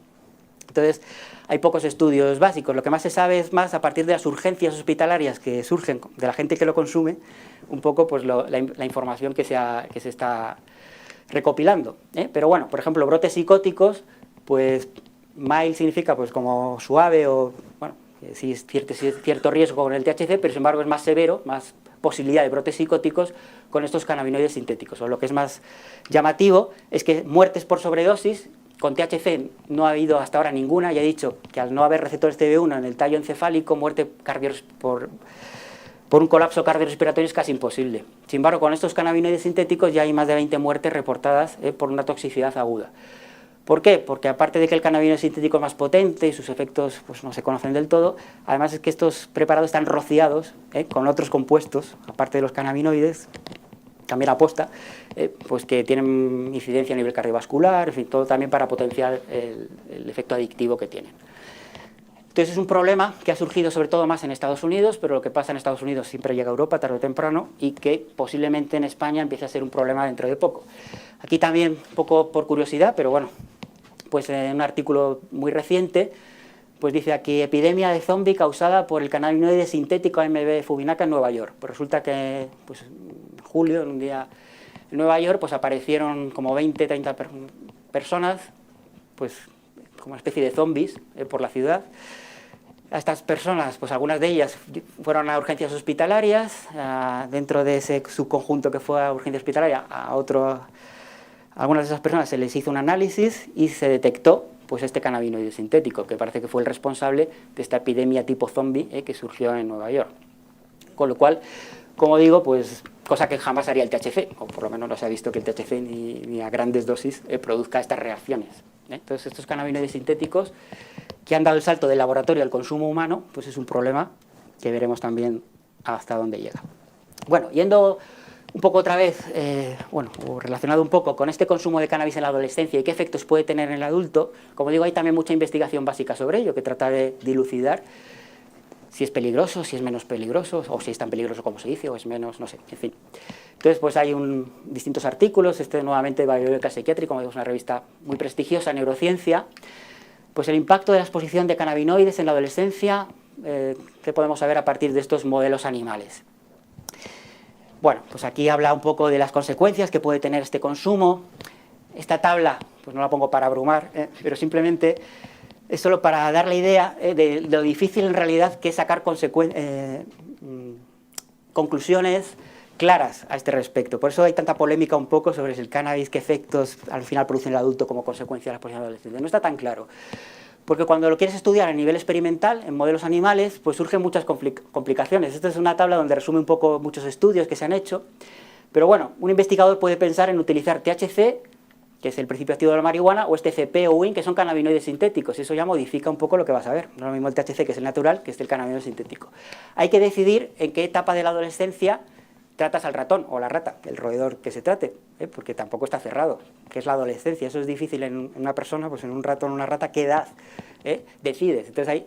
Entonces, hay pocos estudios básicos. Lo que más se sabe es más a partir de las urgencias hospitalarias que surgen de la gente que lo consume, un poco pues la información que se está recopilando. Pero bueno, por ejemplo, brotes psicóticos, pues mild significa pues como suave o, bueno, sí es cierto riesgo con el THC, pero sin embargo es más severo, más posibilidad de brotes psicóticos con estos cannabinoides sintéticos. O lo que es más llamativo es que muertes por sobredosis con THC no ha habido hasta ahora ninguna. Ya he dicho que al no haber receptores TB1 en el tallo encefálico, muerte por por un colapso cardiorrespiratorio es casi imposible. Sin embargo, con estos cannabinoides sintéticos ya hay más de 20 muertes reportadas por una toxicidad aguda. ¿Por qué? Porque aparte de que el cannabinoide sintético es más potente y sus efectos pues, no se conocen del todo, además es que estos preparados están rociados con otros compuestos, aparte de los cannabinoides, también aposta, pues que tienen incidencia a nivel cardiovascular, en fin, todo también para potenciar el efecto adictivo que tienen. Entonces es un problema que ha surgido sobre todo más en Estados Unidos, pero lo que pasa en Estados Unidos siempre llega a Europa tarde o temprano y que posiblemente en España empiece a ser un problema dentro de poco. Aquí también, un poco por curiosidad, pero bueno, pues en un artículo muy reciente, pues dice aquí, epidemia de zombie causada por el cannabinoide sintético AMB fubinaca en Nueva York. Pues resulta que pues, en julio, en un día en Nueva York, pues aparecieron como 20, 30 personas, pues como una especie de zombies por la ciudad. A estas personas, pues algunas de ellas fueron a urgencias hospitalarias, dentro de ese subconjunto que fue a urgencia hospitalaria, algunas de esas personas se les hizo un análisis y se detectó pues este cannabinoide sintético, que parece que fue el responsable de esta epidemia tipo zombie que surgió en Nueva York. Con lo cual, como digo, pues cosa que jamás haría el THC, o por lo menos no se ha visto que el THC ni a grandes dosis produzca estas reacciones. Entonces, estos cannabinoides sintéticos que han dado el salto del laboratorio al consumo humano, pues es un problema que veremos también hasta dónde llega. Bueno, yendo un poco otra vez, o relacionado un poco con este consumo de cannabis en la adolescencia y qué efectos puede tener en el adulto, como digo, hay también mucha investigación básica sobre ello que trata de dilucidar si es peligroso, si es menos peligroso, o si es tan peligroso como se dice, o es menos, no sé, en fin. Entonces, pues hay distintos artículos, nuevamente Bioethical Psychiatry, como digo, es una revista muy prestigiosa, Neurociencia, pues el impacto de la exposición de cannabinoides en la adolescencia, que podemos saber a partir de estos modelos animales. Bueno, pues aquí habla un poco de las consecuencias que puede tener este consumo. Esta tabla, pues no la pongo para abrumar, pero simplemente es solo para dar la idea de lo difícil en realidad que es sacar conclusiones claras a este respecto. Por eso hay tanta polémica un poco sobre si el cannabis, qué efectos al final produce en el adulto como consecuencia de la exposición adolescente. No está tan claro. Porque cuando lo quieres estudiar a nivel experimental, en modelos animales, pues surgen muchas complicaciones. Esta es una tabla donde resume un poco muchos estudios que se han hecho. Pero bueno, un investigador puede pensar en utilizar THC, que es el principio activo de la marihuana, o este CP o WIN, que son cannabinoides sintéticos. Eso ya modifica un poco lo que vas a ver. No es lo mismo el THC, que es el natural, que es el cannabinoide sintético. Hay que decidir en qué etapa de la adolescencia tratas al ratón o la rata, el roedor que se trate, porque tampoco está cerrado, que es la adolescencia. Eso es difícil en una persona, pues en un ratón o una rata, ¿qué edad decides? Entonces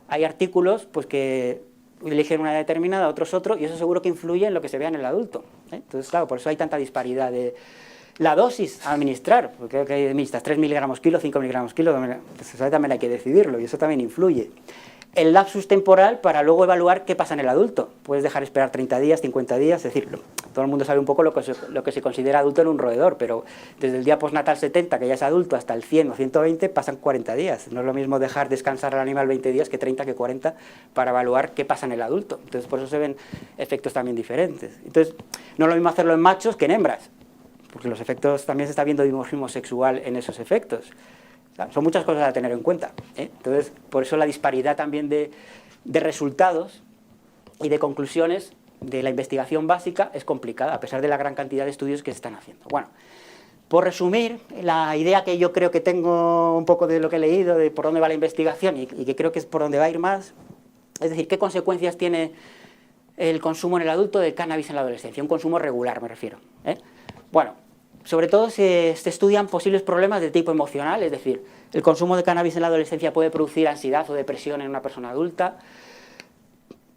hay artículos pues, que eligen una determinada, otros otro, y eso seguro que influye en lo que se vea en el adulto. Entonces, claro, por eso hay tanta disparidad de la dosis a administrar, porque creo que hay administras 3 miligramos kilo, 5 miligramos kilo, pues eso también hay que decidirlo, y eso también influye. El lapsus temporal para luego evaluar qué pasa en el adulto. Puedes dejar esperar 30 días, 50 días, es decir, todo el mundo sabe un poco lo que se considera adulto en un roedor, pero desde el día postnatal 70, que ya es adulto, hasta el 100 o 120, pasan 40 días. No es lo mismo dejar descansar al animal 20 días que 30, que 40, para evaluar qué pasa en el adulto. Entonces, por eso se ven efectos también diferentes. Entonces, no es lo mismo hacerlo en machos que en hembras, porque los efectos, también se está viendo dimorfismo sexual en esos efectos. Son muchas cosas a tener en cuenta. Entonces, por eso la disparidad también de resultados y de conclusiones de la investigación básica es complicada, a pesar de la gran cantidad de estudios que se están haciendo. Bueno, por resumir, la idea que yo creo que tengo un poco de lo que he leído, de por dónde va la investigación y que creo que es por dónde va a ir más, es decir, qué consecuencias tiene el consumo en el adulto de cannabis en la adolescencia, un consumo regular me refiero. Bueno, sobre todo se estudian posibles problemas de tipo emocional, es decir, el consumo de cannabis en la adolescencia puede producir ansiedad o depresión en una persona adulta,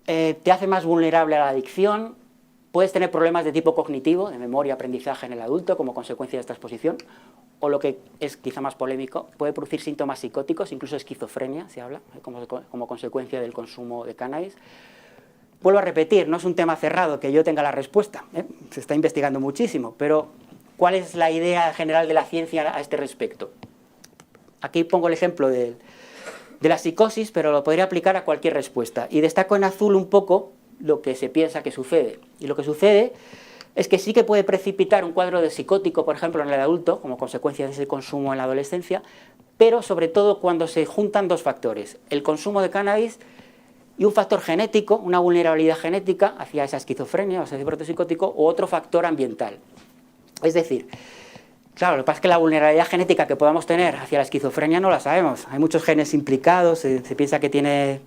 te hace más vulnerable a la adicción, puedes tener problemas de tipo cognitivo, de memoria, aprendizaje en el adulto como consecuencia de esta exposición, o lo que es quizá más polémico, puede producir síntomas psicóticos, incluso esquizofrenia, se habla, como consecuencia del consumo de cannabis. Vuelvo a repetir, no es un tema cerrado que yo tenga la respuesta, se está investigando muchísimo, pero ¿cuál es la idea general de la ciencia a este respecto? Aquí pongo el ejemplo de la psicosis, pero lo podría aplicar a cualquier respuesta. Y destaco en azul un poco lo que se piensa que sucede. Y lo que sucede es que sí que puede precipitar un cuadro de psicótico, por ejemplo, en el adulto, como consecuencia de ese consumo en la adolescencia, pero sobre todo cuando se juntan dos factores. El consumo de cannabis y un factor genético, una vulnerabilidad genética hacia esa esquizofrenia o ese brote psicótico, o otro factor ambiental. Es decir, claro, lo que pasa es que la vulnerabilidad genética que podamos tener hacia la esquizofrenia no la sabemos. Hay muchos genes implicados, se piensa que tiene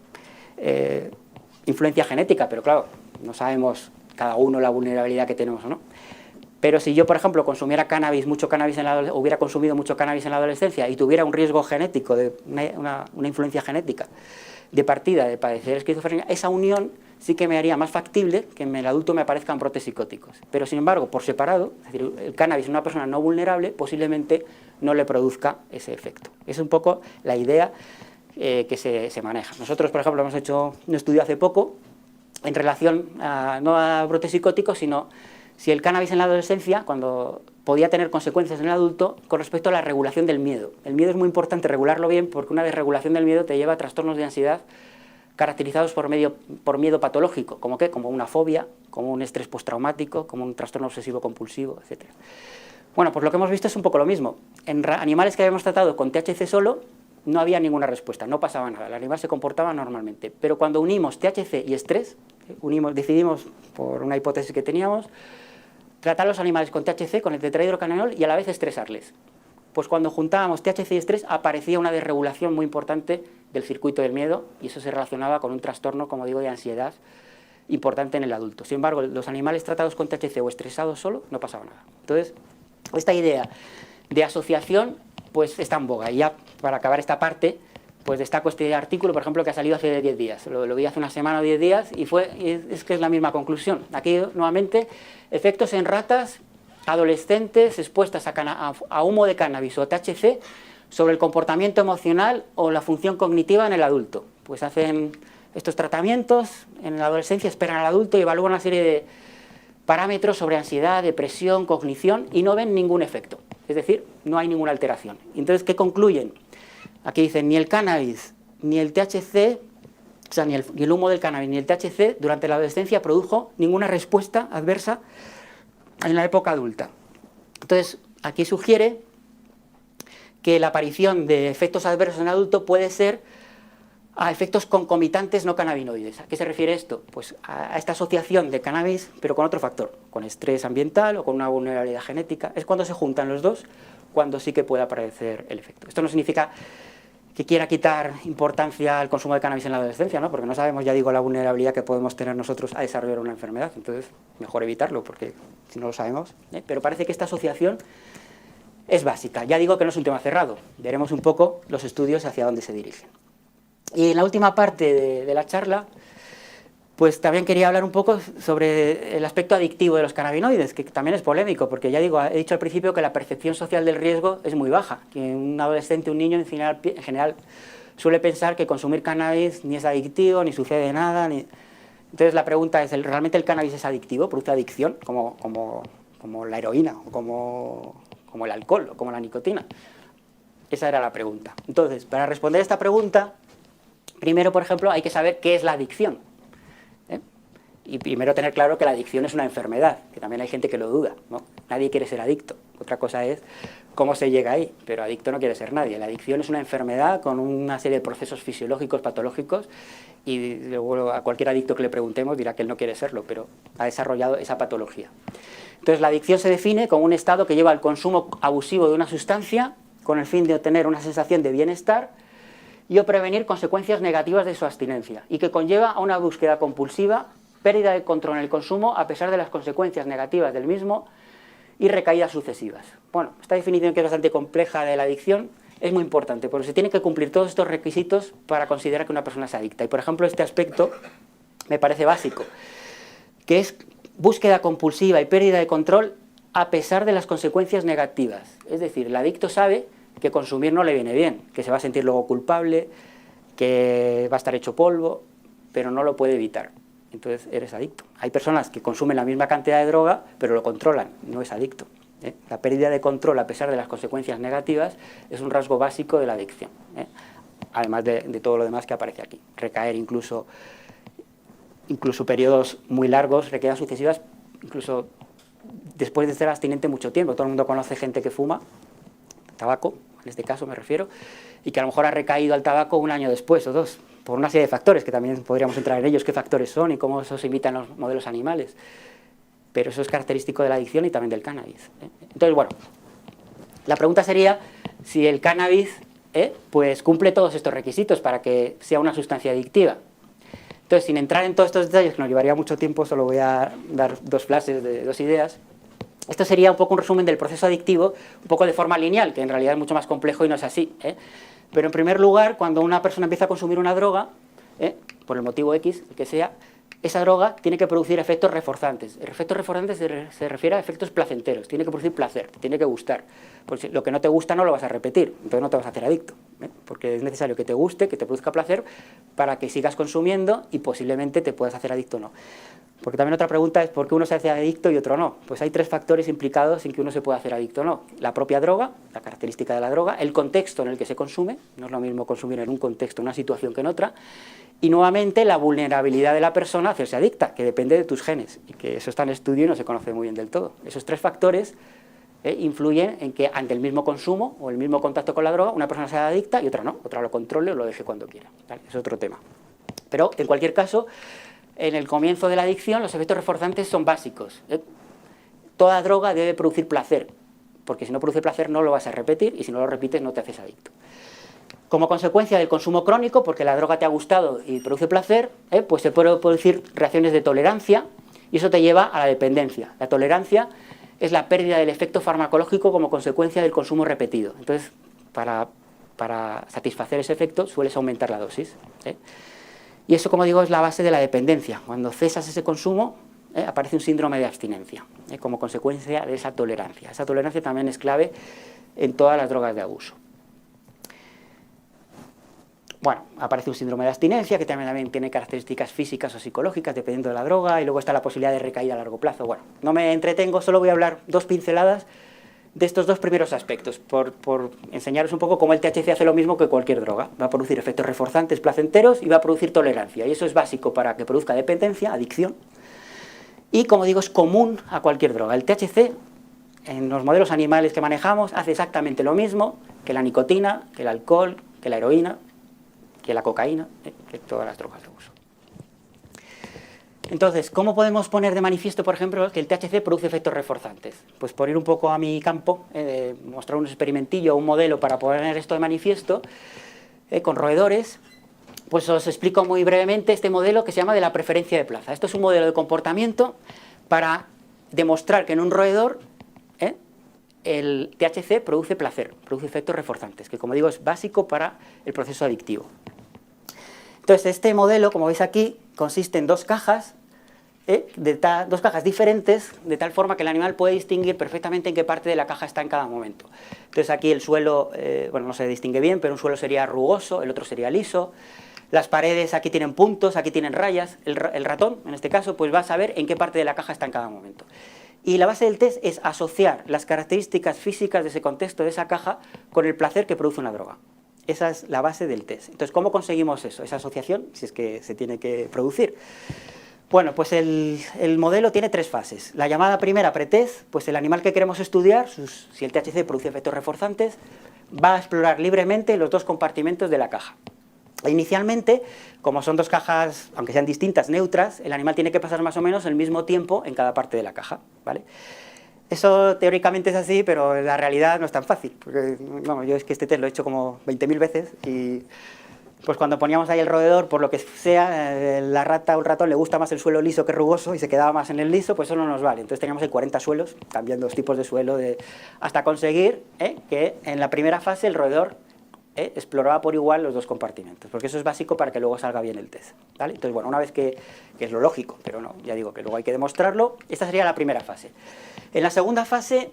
influencia genética, pero claro, no sabemos cada uno la vulnerabilidad que tenemos o no. Pero si yo, por ejemplo, consumiera cannabis, hubiera consumido mucho cannabis en la adolescencia y tuviera un riesgo genético, de una influencia genética de partida de padecer esquizofrenia, esa unión sí que me haría más factible que en el adulto me aparezcan brotes psicóticos. Pero, sin embargo, por separado, es decir, el cannabis en una persona no vulnerable posiblemente no le produzca ese efecto. Es un poco la idea que se maneja. Nosotros, por ejemplo, hemos hecho un estudio hace poco en relación no a brotes psicóticos, sino si el cannabis en la adolescencia, cuando podía tener consecuencias en el adulto, con respecto a la regulación del miedo. El miedo es muy importante regularlo bien, porque una desregulación del miedo te lleva a trastornos de ansiedad caracterizados por miedo patológico, como una fobia, como un estrés postraumático, como un trastorno obsesivo-compulsivo, etc. Bueno, pues lo que hemos visto es un poco lo mismo. En animales que habíamos tratado con THC solo, no había ninguna respuesta, no pasaba nada, el animal se comportaba normalmente. Pero cuando unimos THC y estrés, decidimos, por una hipótesis que teníamos, tratar a los animales con THC, con el tetrahidrocannabinol, y a la vez estresarles. Pues cuando juntábamos THC y estrés, aparecía una desregulación muy importante del circuito del miedo, y eso se relacionaba con un trastorno, como digo, de ansiedad importante en el adulto. Sin embargo, los animales tratados con THC o estresados solo, no pasaba nada. Entonces, esta idea de asociación pues está en boga. Y ya para acabar esta parte, pues destaco este artículo, por ejemplo, que ha salido hace 10 días. Lo vi hace una semana o 10 días y es que es la misma conclusión. Aquí, nuevamente, efectos en ratas adolescentes expuestas a humo de cannabis o THC sobre el comportamiento emocional o la función cognitiva en el adulto. Pues hacen estos tratamientos en la adolescencia, esperan al adulto y evalúan una serie de parámetros sobre ansiedad, depresión, cognición y no ven ningún efecto. Es decir, no hay ninguna alteración. Entonces, ¿qué concluyen? Aquí dicen, ni el cannabis, ni el THC, o sea, ni el humo del cannabis, ni el THC durante la adolescencia produjo ninguna respuesta adversa en la época adulta. Entonces, aquí sugiere que la aparición de efectos adversos en el adulto puede ser a efectos concomitantes no cannabinoides. ¿A qué se refiere esto? Pues a esta asociación de cannabis, pero con otro factor, con estrés ambiental o con una vulnerabilidad genética. Es cuando se juntan los dos, cuando sí que puede aparecer el efecto. Esto no significa que quiera quitar importancia al consumo de cannabis en la adolescencia, ¿no? Porque no sabemos, ya digo, la vulnerabilidad que podemos tener nosotros a desarrollar una enfermedad. Entonces, mejor evitarlo, porque si no lo sabemos. Pero parece que esta asociación es básica. Ya digo que no es un tema cerrado. Veremos un poco los estudios hacia dónde se dirigen. Y en la última parte de la charla, pues también quería hablar un poco sobre el aspecto adictivo de los cannabinoides, que también es polémico, porque ya digo, he dicho al principio que la percepción social del riesgo es muy baja, que un adolescente, un niño en general suele pensar que consumir cannabis ni es adictivo, ni sucede nada, Entonces la pregunta es, ¿realmente el cannabis es adictivo, produce adicción, como la heroína, o como el alcohol, o como la nicotina? Esa era la pregunta. Entonces, para responder a esta pregunta, primero, por ejemplo, hay que saber qué es la adicción. Y primero tener claro que la adicción es una enfermedad, que también hay gente que lo duda, ¿no? Nadie quiere ser adicto. Otra cosa es cómo se llega ahí, pero adicto no quiere ser nadie. La adicción es una enfermedad con una serie de procesos fisiológicos, patológicos, y luego a cualquier adicto que le preguntemos dirá que él no quiere serlo, pero ha desarrollado esa patología. Entonces, la adicción se define como un estado que lleva al consumo abusivo de una sustancia con el fin de obtener una sensación de bienestar y o prevenir consecuencias negativas de su abstinencia, y que conlleva a una búsqueda compulsiva, pérdida de control en el consumo a pesar de las consecuencias negativas del mismo y recaídas sucesivas. Bueno, esta definición, que es bastante compleja de la adicción, es muy importante, porque se tienen que cumplir todos estos requisitos para considerar que una persona es adicta. Y, por ejemplo, este aspecto me parece básico, que es búsqueda compulsiva y pérdida de control a pesar de las consecuencias negativas. Es decir, el adicto sabe que consumir no le viene bien, que se va a sentir luego culpable, que va a estar hecho polvo, pero no lo puede evitar. Entonces eres adicto. Hay personas que consumen la misma cantidad de droga, pero lo controlan, no es adicto. La pérdida de control a pesar de las consecuencias negativas es un rasgo básico de la adicción, además de todo lo demás que aparece aquí. Recaer incluso periodos muy largos, recaídas sucesivas, incluso después de ser abstinente mucho tiempo. Todo el mundo conoce gente que fuma tabaco, en este caso me refiero, y que a lo mejor ha recaído al tabaco un año después o dos. por una serie de factores, que también podríamos entrar en ellos, qué factores son y cómo eso se imita en los modelos animales. Pero eso es característico de la adicción y también del cannabis. Entonces, bueno, la pregunta sería si el cannabis pues cumple todos estos requisitos para que sea una sustancia adictiva. Entonces, sin entrar en todos estos detalles, que nos llevaría mucho tiempo, solo voy a dar dos flashes de dos ideas. Esto sería un poco un resumen del proceso adictivo, un poco de forma lineal, que en realidad es mucho más complejo y no es así. Pero en primer lugar, cuando una persona empieza a consumir una droga, por el motivo X, el que sea, esa droga tiene que producir efectos reforzantes. El efecto reforzante se refiere a efectos placenteros, tiene que producir placer, te tiene que gustar. Porque lo que no te gusta no lo vas a repetir, entonces no te vas a hacer adicto, porque es necesario que te guste, que te produzca placer, para que sigas consumiendo y posiblemente te puedas hacer adicto o no. Porque también otra pregunta es ¿por qué uno se hace adicto y otro no? Pues hay tres factores implicados en que uno se pueda hacer adicto o no. La propia droga, la característica de la droga, el contexto en el que se consume, no es lo mismo consumir en un contexto, en una situación que en otra, y nuevamente la vulnerabilidad de la persona a hacerse adicta, que depende de tus genes, y que eso está en estudio y no se conoce muy bien del todo. Esos tres factores influyen en que ante el mismo consumo o el mismo contacto con la droga, una persona sea adicta y otra no, otra lo controle o lo deje cuando quiera. ¿Vale? Es otro tema. Pero en cualquier caso, en el comienzo de la adicción los efectos reforzantes son básicos. Toda droga debe producir placer, porque si no produce placer no lo vas a repetir y si no lo repites no te haces adicto. Como consecuencia del consumo crónico, porque la droga te ha gustado y produce placer, pues se pueden producir reacciones de tolerancia y eso te lleva a la dependencia. La tolerancia es la pérdida del efecto farmacológico como consecuencia del consumo repetido. Entonces, para satisfacer ese efecto sueles aumentar la dosis. Y eso, como digo, es la base de la dependencia. Cuando cesas ese consumo, aparece un síndrome de abstinencia, como consecuencia de esa tolerancia. Esa tolerancia también es clave en todas las drogas de abuso. Bueno, aparece un síndrome de abstinencia, que también tiene características físicas o psicológicas, dependiendo de la droga, y luego está la posibilidad de recaída a largo plazo. Bueno, no me entretengo, solo voy a hablar dos pinceladas de estos dos primeros aspectos, por enseñaros un poco cómo el THC hace lo mismo que cualquier droga. Va a producir efectos reforzantes placenteros y va a producir tolerancia, y eso es básico para que produzca dependencia, adicción, y como digo, es común a cualquier droga. El THC, en los modelos animales que manejamos, hace exactamente lo mismo que la nicotina, que el alcohol, que la heroína, que la cocaína, que todas las drogas de uso. Entonces, ¿cómo podemos poner de manifiesto, por ejemplo, que el THC produce efectos reforzantes? Pues por ir un poco a mi campo, mostrar un experimentillo, un modelo para poner esto de manifiesto, con roedores, pues os explico muy brevemente este modelo que se llama de la preferencia de plaza. Esto es un modelo de comportamiento para demostrar que en un roedor el THC produce placer, produce efectos reforzantes, que como digo es básico para el proceso adictivo. Entonces este modelo, como veis aquí, consiste en dos cajas, dos cajas diferentes, de tal forma que el animal puede distinguir perfectamente en qué parte de la caja está en cada momento. Entonces aquí el suelo, bueno, no se distingue bien, pero un suelo sería rugoso, el otro sería liso. Las paredes aquí tienen puntos, aquí tienen rayas. El ratón, en este caso, pues va a saber en qué parte de la caja está en cada momento. Y la base del test es asociar las características físicas de ese contexto, de esa caja, con el placer que produce una droga. Esa es la base del test. Entonces, ¿cómo conseguimos eso? Esa asociación, si es que se tiene que producir. Bueno, pues el modelo tiene tres fases. La llamada primera pretest, pues el animal que queremos estudiar, si el THC produce efectos reforzantes, va a explorar libremente los dos compartimentos de la caja. Inicialmente, como son dos cajas, aunque sean distintas, neutras, el animal tiene que pasar más o menos el mismo tiempo en cada parte de la caja, ¿vale? Eso teóricamente es así, pero en la realidad no es tan fácil, porque bueno, yo es que este test lo he hecho como 20.000 veces y pues cuando poníamos ahí el roedor, por lo que sea, la rata o el ratón le gusta más el suelo liso que rugoso y se quedaba más en el liso, pues eso no nos vale. Entonces teníamos ahí 40 suelos, cambiando los tipos de suelo, hasta conseguir que en la primera fase el roedor exploraba por igual los dos compartimentos, porque eso es básico para que luego salga bien el test, ¿vale? Entonces, bueno, una vez que es lo lógico, pero no, ya digo que luego hay que demostrarlo, esta sería la primera fase. En la segunda fase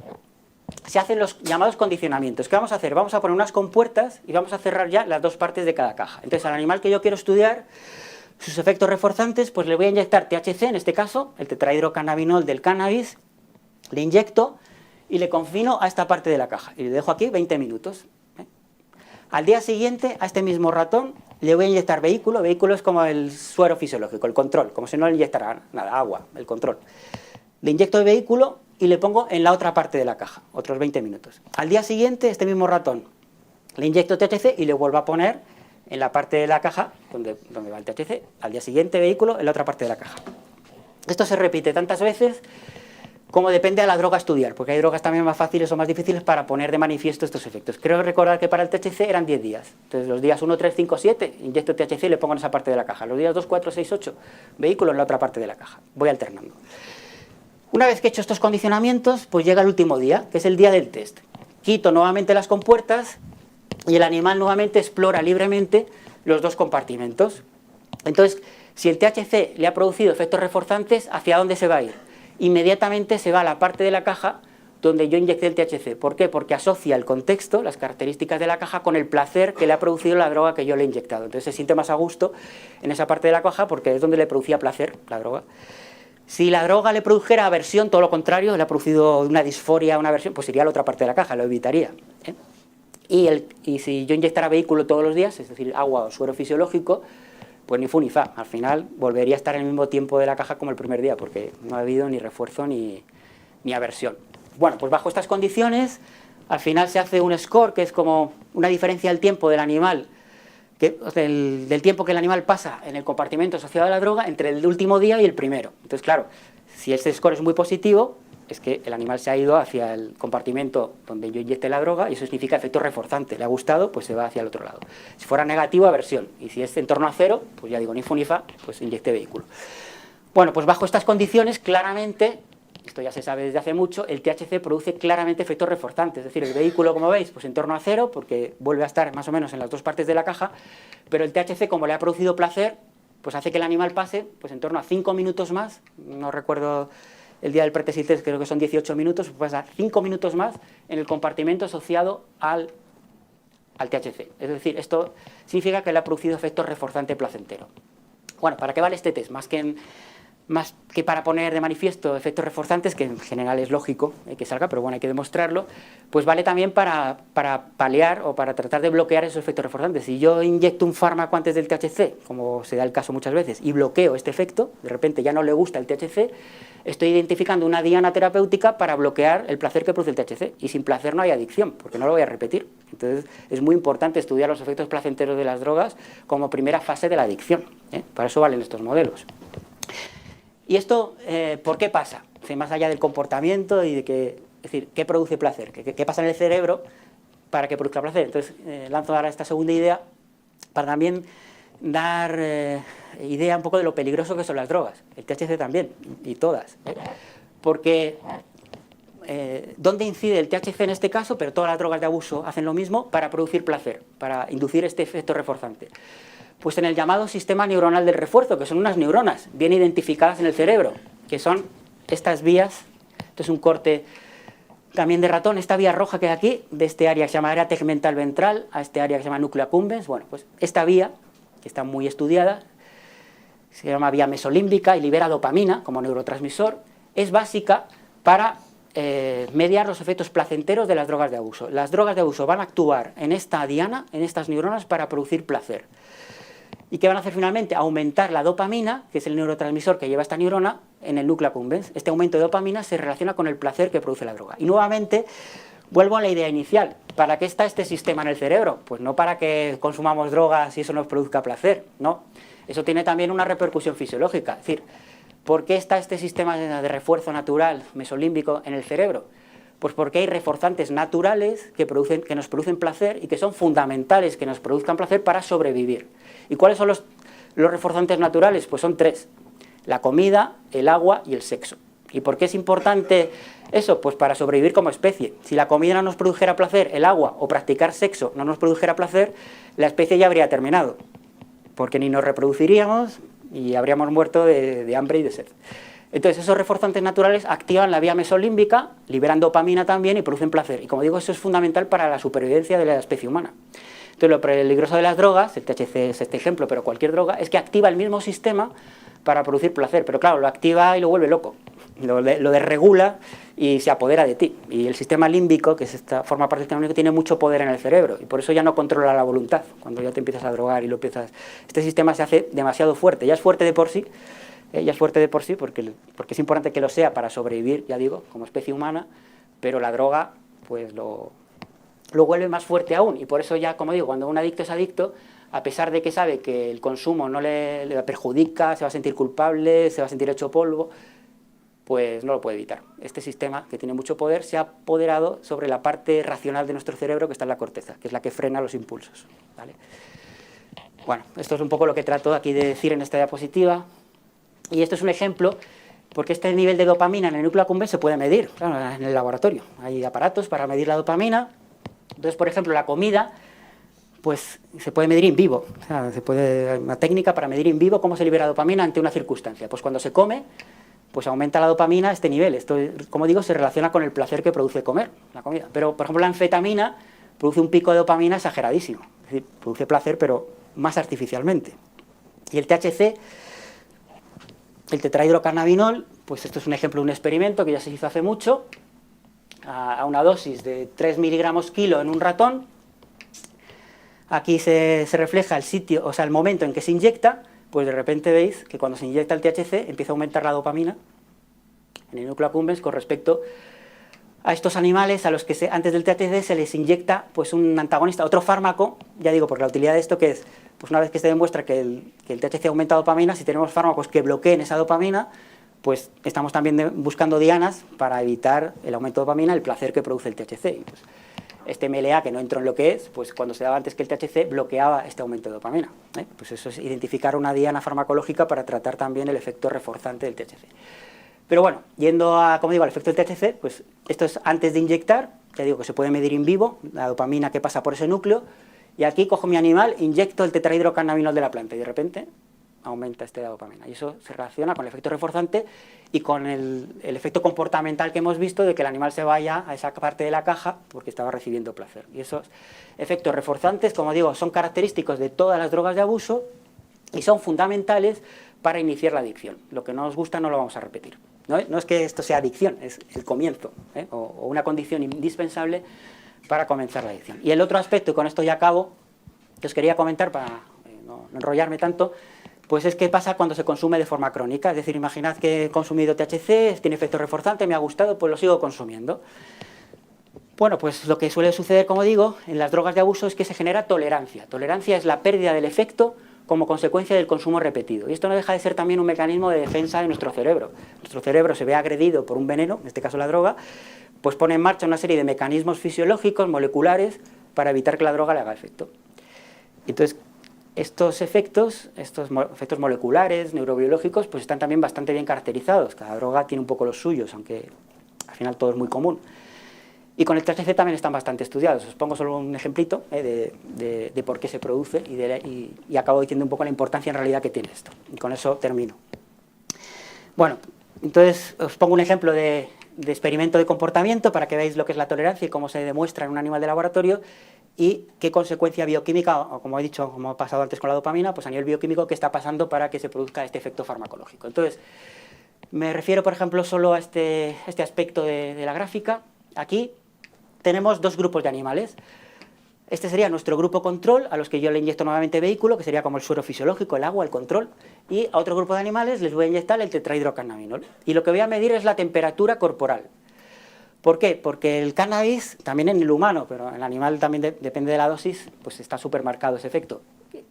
se hacen los llamados condicionamientos. ¿Qué vamos a hacer? Vamos a poner unas compuertas y vamos a cerrar ya las dos partes de cada caja. Entonces, al animal que yo quiero estudiar, sus efectos reforzantes, pues le voy a inyectar THC, en este caso, el tetrahidrocannabinol del cannabis, le inyecto y le confino a esta parte de la caja. Y le dejo aquí 20 minutos. Al día siguiente, a este mismo ratón, le voy a inyectar vehículo. Vehículo es como el suero fisiológico, el control, como si no le inyectara nada, agua, el control. Le inyecto el vehículo y le pongo en la otra parte de la caja, otros 20 minutos. Al día siguiente, este mismo ratón, le inyecto THC y le vuelvo a poner en la parte de la caja donde va el THC, al día siguiente vehículo en la otra parte de la caja. Esto se repite tantas veces como depende de la droga a estudiar, porque hay drogas también más fáciles o más difíciles para poner de manifiesto estos efectos. Creo recordar que para el THC eran 10 días. Entonces los días 1, 3, 5, 7, inyecto THC y le pongo en esa parte de la caja. Los días 2, 4, 6, 8, vehículo en la otra parte de la caja. Voy alternando. Una vez que he hecho estos condicionamientos, pues llega el último día, que es el día del test. Quito nuevamente las compuertas y el animal nuevamente explora libremente los dos compartimentos. Entonces, si el THC le ha producido efectos reforzantes, ¿hacia dónde se va a ir? Inmediatamente se va a la parte de la caja donde yo inyecté el THC. ¿Por qué? Porque asocia el contexto, las características de la caja, con el placer que le ha producido la droga que yo le he inyectado. Entonces se siente más a gusto en esa parte de la caja porque es donde le producía placer la droga. Si la droga le produjera aversión, todo lo contrario, le ha producido una disforia, una aversión, pues iría a la otra parte de la caja, lo evitaría, ¿eh? Y si yo inyectara vehículo todos los días, es decir, agua o suero fisiológico, pues ni fu ni fa. Al final volvería a estar en el mismo tiempo de la caja como el primer día, porque no ha habido ni refuerzo ni aversión. Bueno, pues bajo estas condiciones, al final se hace un score, que es como una diferencia del tiempo del animal, del tiempo que el animal pasa en el compartimento asociado a la droga entre el último día y el primero. Entonces, claro, si ese score es muy positivo, es que el animal se ha ido hacia el compartimento donde yo inyecté la droga y eso significa efecto reforzante. Le ha gustado, pues se va hacia el otro lado. Si fuera negativo, aversión. Y si es en torno a 0, pues ya digo, ni fu ni fa, pues inyecté vehículo. Bueno, pues bajo estas condiciones, claramente, esto ya se sabe desde hace mucho, el THC produce claramente efectos reforzantes. Es decir, el vehículo, como veis, pues en torno a 0, porque vuelve a estar más o menos en las dos partes de la caja, pero el THC, como le ha producido placer, pues hace que el animal pase pues en torno a 5 minutos más, no recuerdo el día del pretesis test, creo que son 18 minutos, pues a 5 minutos más en el compartimento asociado al THC. Es decir, esto significa que le ha producido efecto reforzante placentero. Bueno, ¿para qué vale este test? Más que para poner de manifiesto efectos reforzantes, que en general es lógico que salga, pero bueno, hay que demostrarlo, pues vale también para paliar o para tratar de bloquear esos efectos reforzantes. Si yo inyecto un fármaco antes del THC, como se da el caso muchas veces, y bloqueo este efecto, de repente ya no le gusta el THC, estoy identificando una diana terapéutica para bloquear el placer que produce el THC. Y sin placer no hay adicción, porque no lo voy a repetir. Entonces es muy importante estudiar los efectos placenteros de las drogas como primera fase de la adicción, ¿eh? Para eso valen estos modelos. ¿Y esto por qué pasa? O sea, más allá del comportamiento y de que, es decir, ¿qué produce placer? ¿Qué pasa en el cerebro para que produzca placer? Entonces lanzo ahora esta segunda idea para también dar idea un poco de lo peligroso que son las drogas, el THC también, y todas, ¿eh? Porque ¿dónde incide el THC en este caso? Pero todas las drogas de abuso hacen lo mismo para producir placer, para inducir este efecto reforzante. Pues en el llamado sistema neuronal del refuerzo, que son unas neuronas bien identificadas en el cerebro, que son estas vías. Esto es un corte también de ratón, esta vía roja que hay aquí, de este área que se llama área tegmental ventral a este área que se llama núcleo accumbens. Bueno, pues esta vía, que está muy estudiada, se llama vía mesolímbica y libera dopamina como neurotransmisor, es básica para mediar los efectos placenteros de las drogas de abuso. Las drogas de abuso van a actuar en esta diana, en estas neuronas, para producir placer. ¿Y qué van a hacer finalmente? Aumentar la dopamina, que es el neurotransmisor que lleva esta neurona, en el núcleo accumbens. Este aumento de dopamina se relaciona con el placer que produce la droga. Y nuevamente, vuelvo a la idea inicial. ¿Para qué está este sistema en el cerebro? Pues no para que consumamos drogas y eso nos produzca placer, no. Eso tiene también una repercusión fisiológica. Es decir, ¿por qué está este sistema de refuerzo natural mesolímbico en el cerebro? Pues porque hay reforzantes naturales que nos producen placer y que son fundamentales que nos produzcan placer para sobrevivir. ¿Y cuáles son los reforzantes naturales? Pues son 3. La comida, el agua y el sexo. ¿Y por qué es importante eso? Pues para sobrevivir como especie. Si la comida no nos produjera placer, el agua o practicar sexo no nos produjera placer, la especie ya habría terminado. Porque ni nos reproduciríamos y habríamos muerto de hambre y de sed. Entonces esos reforzantes naturales activan la vía mesolímbica, liberan dopamina también y producen placer. Y como digo, eso es fundamental para la supervivencia de la especie humana. Entonces lo peligroso de las drogas, el THC es este ejemplo, pero cualquier droga, es que activa el mismo sistema para producir placer. Pero claro, lo activa y lo vuelve loco, lo desregula y se apodera de ti. Y el sistema límbico, que forma parte del sistema límbico, tiene mucho poder en el cerebro y por eso ya no controla la voluntad. Cuando ya te empiezas a drogar y este sistema se hace demasiado fuerte. Ya es fuerte de por sí, porque es importante que lo sea para sobrevivir, ya digo, como especie humana, pero la droga pues lo vuelve más fuerte aún. Y por eso ya, como digo, cuando un adicto es adicto, a pesar de que sabe que el consumo no le perjudica, se va a sentir culpable, se va a sentir hecho polvo, pues no lo puede evitar. Este sistema, que tiene mucho poder, se ha apoderado sobre la parte racional de nuestro cerebro, que está en la corteza, que es la que frena los impulsos, ¿vale? Bueno, esto es un poco lo que trato aquí de decir en esta diapositiva, y esto es un ejemplo, porque este nivel de dopamina en el núcleo accumbens se puede medir, claro, en el laboratorio. Hay aparatos para medir la dopamina. Entonces, por ejemplo, la comida, pues se puede medir in vivo. O sea, una técnica para medir in vivo cómo se libera dopamina ante una circunstancia. Pues cuando se come, pues aumenta la dopamina a este nivel. Esto, como digo, se relaciona con el placer que produce comer la comida. Pero, por ejemplo, la anfetamina produce un pico de dopamina exageradísimo. Es decir, produce placer, pero más artificialmente. Y el THC, el tetrahidrocannabinol, pues esto es un ejemplo de un experimento que ya se hizo hace mucho, a una dosis de 3 miligramos kilo en un ratón. Aquí se refleja el sitio, o sea, el momento en que se inyecta. Pues de repente veis que cuando se inyecta el THC empieza a aumentar la dopamina en el núcleo accumbens con respecto a estos animales a los que antes del THC se les inyecta pues un antagonista, otro fármaco, ya digo, porque la utilidad de esto que es, pues una vez que se demuestra que el THC aumenta dopamina, si tenemos fármacos que bloqueen esa dopamina, pues estamos también buscando dianas para evitar el aumento de dopamina, el placer que produce el THC. Y pues, este MLA, que no entro en lo que es, pues cuando se daba antes que el THC bloqueaba este aumento de dopamina. Pues eso es identificar una diana farmacológica para tratar también el efecto reforzante del THC. Pero bueno, yendo a, como digo, al efecto del THC, pues esto es antes de inyectar, ya digo que se puede medir in vivo, la dopamina que pasa por ese núcleo, y aquí cojo mi animal, inyecto el tetrahidrocannabinol de la planta y de repente aumenta la dopamina. Y eso se relaciona con el efecto reforzante y con el efecto comportamental que hemos visto de que el animal se vaya a esa parte de la caja porque estaba recibiendo placer. Y esos efectos reforzantes, como digo, son característicos de todas las drogas de abuso y son fundamentales para iniciar la adicción. Lo que no nos gusta no lo vamos a repetir. No es que esto sea adicción, es el comienzo, o una condición indispensable para comenzar la adicción. Y el otro aspecto, y con esto ya acabo, que os quería comentar para no enrollarme tanto, pues es qué pasa cuando se consume de forma crónica. Es decir, imaginad que he consumido THC, tiene efecto reforzante, me ha gustado, pues lo sigo consumiendo. Bueno, pues lo que suele suceder, como digo, en las drogas de abuso es que se genera tolerancia. Tolerancia es la pérdida del efecto como consecuencia del consumo repetido. Y esto no deja de ser también un mecanismo de defensa de nuestro cerebro. Nuestro cerebro se ve agredido por un veneno, en este caso la droga, pues pone en marcha una serie de mecanismos fisiológicos, moleculares, para evitar que la droga le haga efecto. Entonces, estos efectos moleculares, neurobiológicos, pues están también bastante bien caracterizados. Cada droga tiene un poco los suyos, aunque al final todo es muy común. Y con el THC también están bastante estudiados. Os pongo solo un ejemplito de por qué se produce y acabo diciendo un poco la importancia en realidad que tiene esto. Y con eso termino. Bueno, entonces os pongo un ejemplo de experimento de comportamiento para que veáis lo que es la tolerancia y cómo se demuestra en un animal de laboratorio y qué consecuencia bioquímica, o como he dicho, como ha pasado antes con la dopamina, pues a nivel bioquímico, qué está pasando para que se produzca este efecto farmacológico. Entonces, me refiero, por ejemplo, solo a este aspecto de la gráfica. Aquí tenemos dos grupos de animales. Este sería nuestro grupo control, a los que yo le inyecto nuevamente vehículo, que sería como el suero fisiológico, el agua, el control, y a otro grupo de animales les voy a inyectar el tetrahidrocannabinol. Y lo que voy a medir es la temperatura corporal. ¿Por qué? Porque el cannabis, también en el humano, pero en el animal también depende de la dosis, pues está súper marcado ese efecto,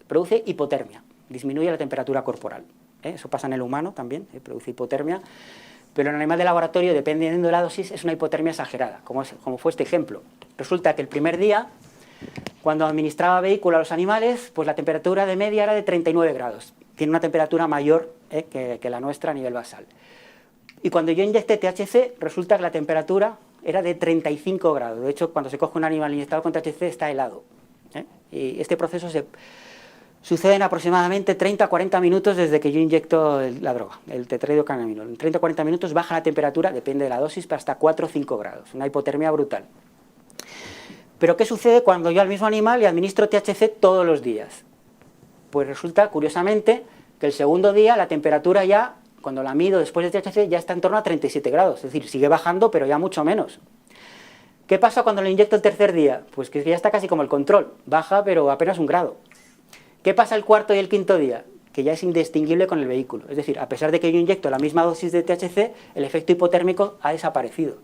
produce hipotermia, disminuye la temperatura corporal. Eso pasa en el humano también, produce hipotermia, pero en el animal de laboratorio, dependiendo de la dosis, es una hipotermia exagerada, como fue este ejemplo. Resulta que el primer día, cuando administraba vehículo a los animales, pues la temperatura de media era de 39 grados. Tiene una temperatura mayor que la nuestra a nivel basal. Y cuando yo inyecté THC, resulta que la temperatura era de 35 grados. De hecho, cuando se coge un animal inyectado con THC está helado. Y este proceso sucede en aproximadamente 30 a 40 minutos desde que yo inyecto la droga, el tetrahidrocannabinol. En 30 a 40 minutos baja la temperatura, depende de la dosis, hasta 4 o 5 grados. Una hipotermia brutal. Pero ¿qué sucede cuando yo al mismo animal le administro THC todos los días? Pues resulta, curiosamente, que el segundo día la temperatura ya, cuando la mido después de THC, ya está en torno a 37 grados. Es decir, sigue bajando, pero ya mucho menos. ¿Qué pasa cuando lo inyecto el tercer día? Pues que ya está casi como el control. Baja, pero apenas 1 grado. ¿Qué pasa el cuarto y el quinto día? Que ya es indistinguible con el vehículo. Es decir, a pesar de que yo inyecto la misma dosis de THC, el efecto hipotérmico ha desaparecido.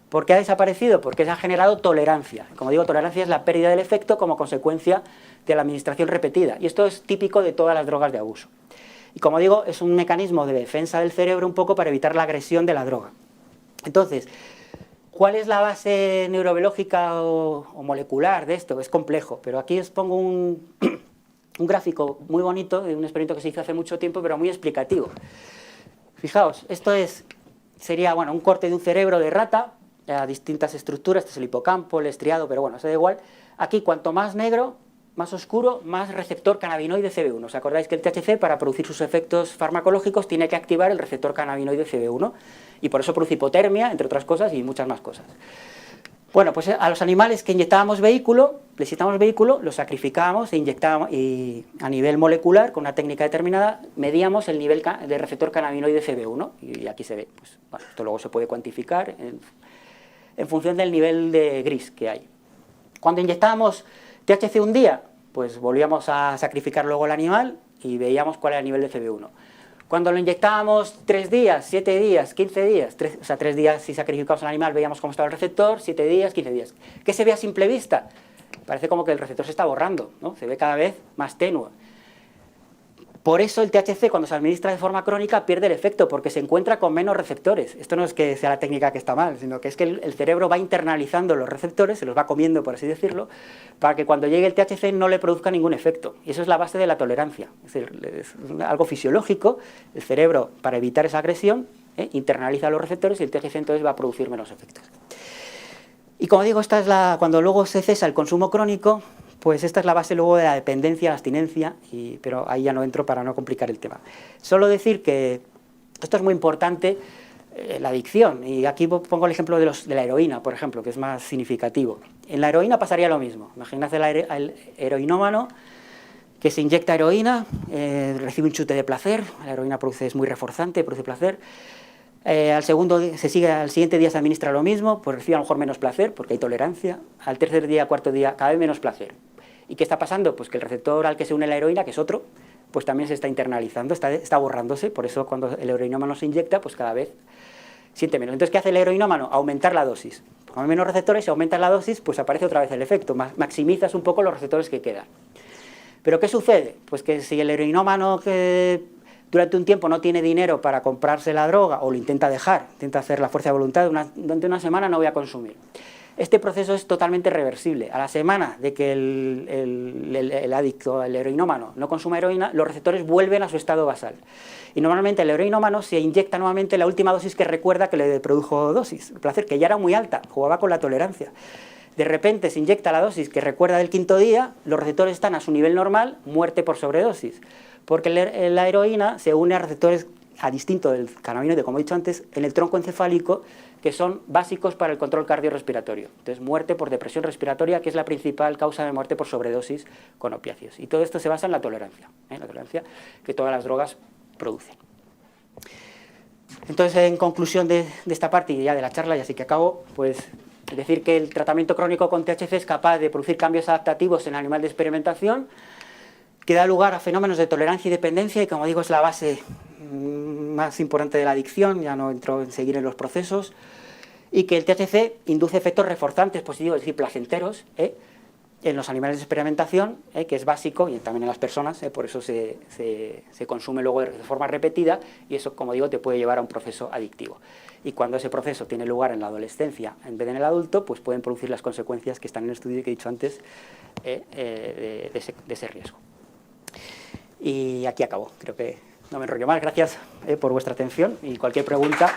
¿Por qué ha desaparecido? Porque se ha generado tolerancia. Como digo, tolerancia es la pérdida del efecto como consecuencia de la administración repetida. Y esto es típico de todas las drogas de abuso. Y como digo, es un mecanismo de defensa del cerebro un poco para evitar la agresión de la droga. Entonces, ¿cuál es la base neurobiológica o molecular de esto? Es complejo, pero aquí os pongo un gráfico muy bonito de un experimento que se hizo hace mucho tiempo, pero muy explicativo. Fijaos, esto sería bueno, un corte de un cerebro de rata a distintas estructuras, este es el hipocampo, el estriado, pero bueno, eso da igual. Aquí, cuanto más negro, más oscuro, más receptor cannabinoide CB1. ¿Os acordáis que el THC, para producir sus efectos farmacológicos, tiene que activar el receptor cannabinoide CB1? Y por eso produce hipotermia, entre otras cosas, y muchas más cosas. Bueno, pues a los animales que inyectábamos vehículo, les inyectábamos vehículo, los sacrificábamos e inyectábamos, y a nivel molecular, con una técnica determinada, medíamos el nivel de receptor cannabinoide CB1. Y aquí se ve, pues, bueno, esto luego se puede cuantificar en función del nivel de gris que hay. Cuando inyectábamos THC un día, pues volvíamos a sacrificar luego el animal y veíamos cuál era el nivel de CB1. Cuando lo inyectábamos 3 días, 7 días, 15 días, o sea, 3 días si sacrificamos al animal veíamos cómo estaba el receptor, 7 días, 15 días. ¿Qué se ve a simple vista? Parece como que el receptor se está borrando, ¿no? Se ve cada vez más tenue. Por eso el THC, cuando se administra de forma crónica, pierde el efecto, porque se encuentra con menos receptores. Esto no es que sea la técnica que está mal, sino que es que el cerebro va internalizando los receptores, se los va comiendo, por así decirlo, para que cuando llegue el THC no le produzca ningún efecto. Y eso es la base de la tolerancia. Es decir, es algo fisiológico. El cerebro, para evitar esa agresión, internaliza los receptores y el THC entonces va a producir menos efectos. Y como digo, esta es cuando luego se cesa el consumo crónico, pues esta es la base luego de la dependencia, la abstinencia, pero ahí ya no entro para no complicar el tema. Solo decir que esto es muy importante, la adicción, y aquí pongo el ejemplo de la heroína, por ejemplo, que es más significativo. En la heroína pasaría lo mismo. Imaginad el heroinómano que se inyecta heroína, recibe un chute de placer, la heroína es muy reforzante, produce placer. Al siguiente día se administra lo mismo, pues recibe a lo mejor menos placer, porque hay tolerancia. Al tercer día, cuarto día, cada vez menos placer. ¿Y qué está pasando? Pues que el receptor al que se une la heroína, que es otro, pues también se está internalizando, está borrándose. Por eso cuando el heroinómano se inyecta, pues cada vez siente menos. Entonces, ¿qué hace el heroinómano? Aumentar la dosis. Como hay menos receptores, si aumentas la dosis, pues aparece otra vez el efecto. Maximizas un poco los receptores que quedan. ¿Pero qué sucede? Pues que si el heroinómano que durante un tiempo no tiene dinero para comprarse la droga o lo intenta dejar, intenta hacer la fuerza de voluntad, durante una semana no voy a consumir. Este proceso es totalmente reversible. A la semana de que el adicto, el heroinómano, no consuma heroína, los receptores vuelven a su estado basal. Y normalmente el heroinómano se inyecta nuevamente la última dosis que recuerda que le produjo dosis, el placer, que ya era muy alta, jugaba con la tolerancia. De repente se inyecta la dosis que recuerda del quinto día, los receptores están a su nivel normal, muerte por sobredosis. Porque la heroína se une a receptores, a distinto del cannabinoide, como he dicho antes, en el tronco encefálico, que son básicos para el control cardiorrespiratorio. Entonces, muerte por depresión respiratoria, que es la principal causa de muerte por sobredosis con opiáceos. Y todo esto se basa en la tolerancia que todas las drogas producen. Entonces, en conclusión de esta parte y ya de la charla, ya sí que acabo, pues decir que el tratamiento crónico con THC es capaz de producir cambios adaptativos en el animal de experimentación, que da lugar a fenómenos de tolerancia y dependencia, y como digo es la base más importante de la adicción, ya no entro en seguir en los procesos, y que el THC induce efectos reforzantes positivos, es decir, placenteros, en los animales de experimentación, que es básico, y también en las personas, por eso se consume luego de forma repetida, y eso, como digo, te puede llevar a un proceso adictivo. Y cuando ese proceso tiene lugar en la adolescencia en vez de en el adulto, pues pueden producir las consecuencias que están en el estudio que he dicho antes de ese riesgo. Y aquí acabo, creo que no me enrollo más. Gracias por vuestra atención y cualquier pregunta.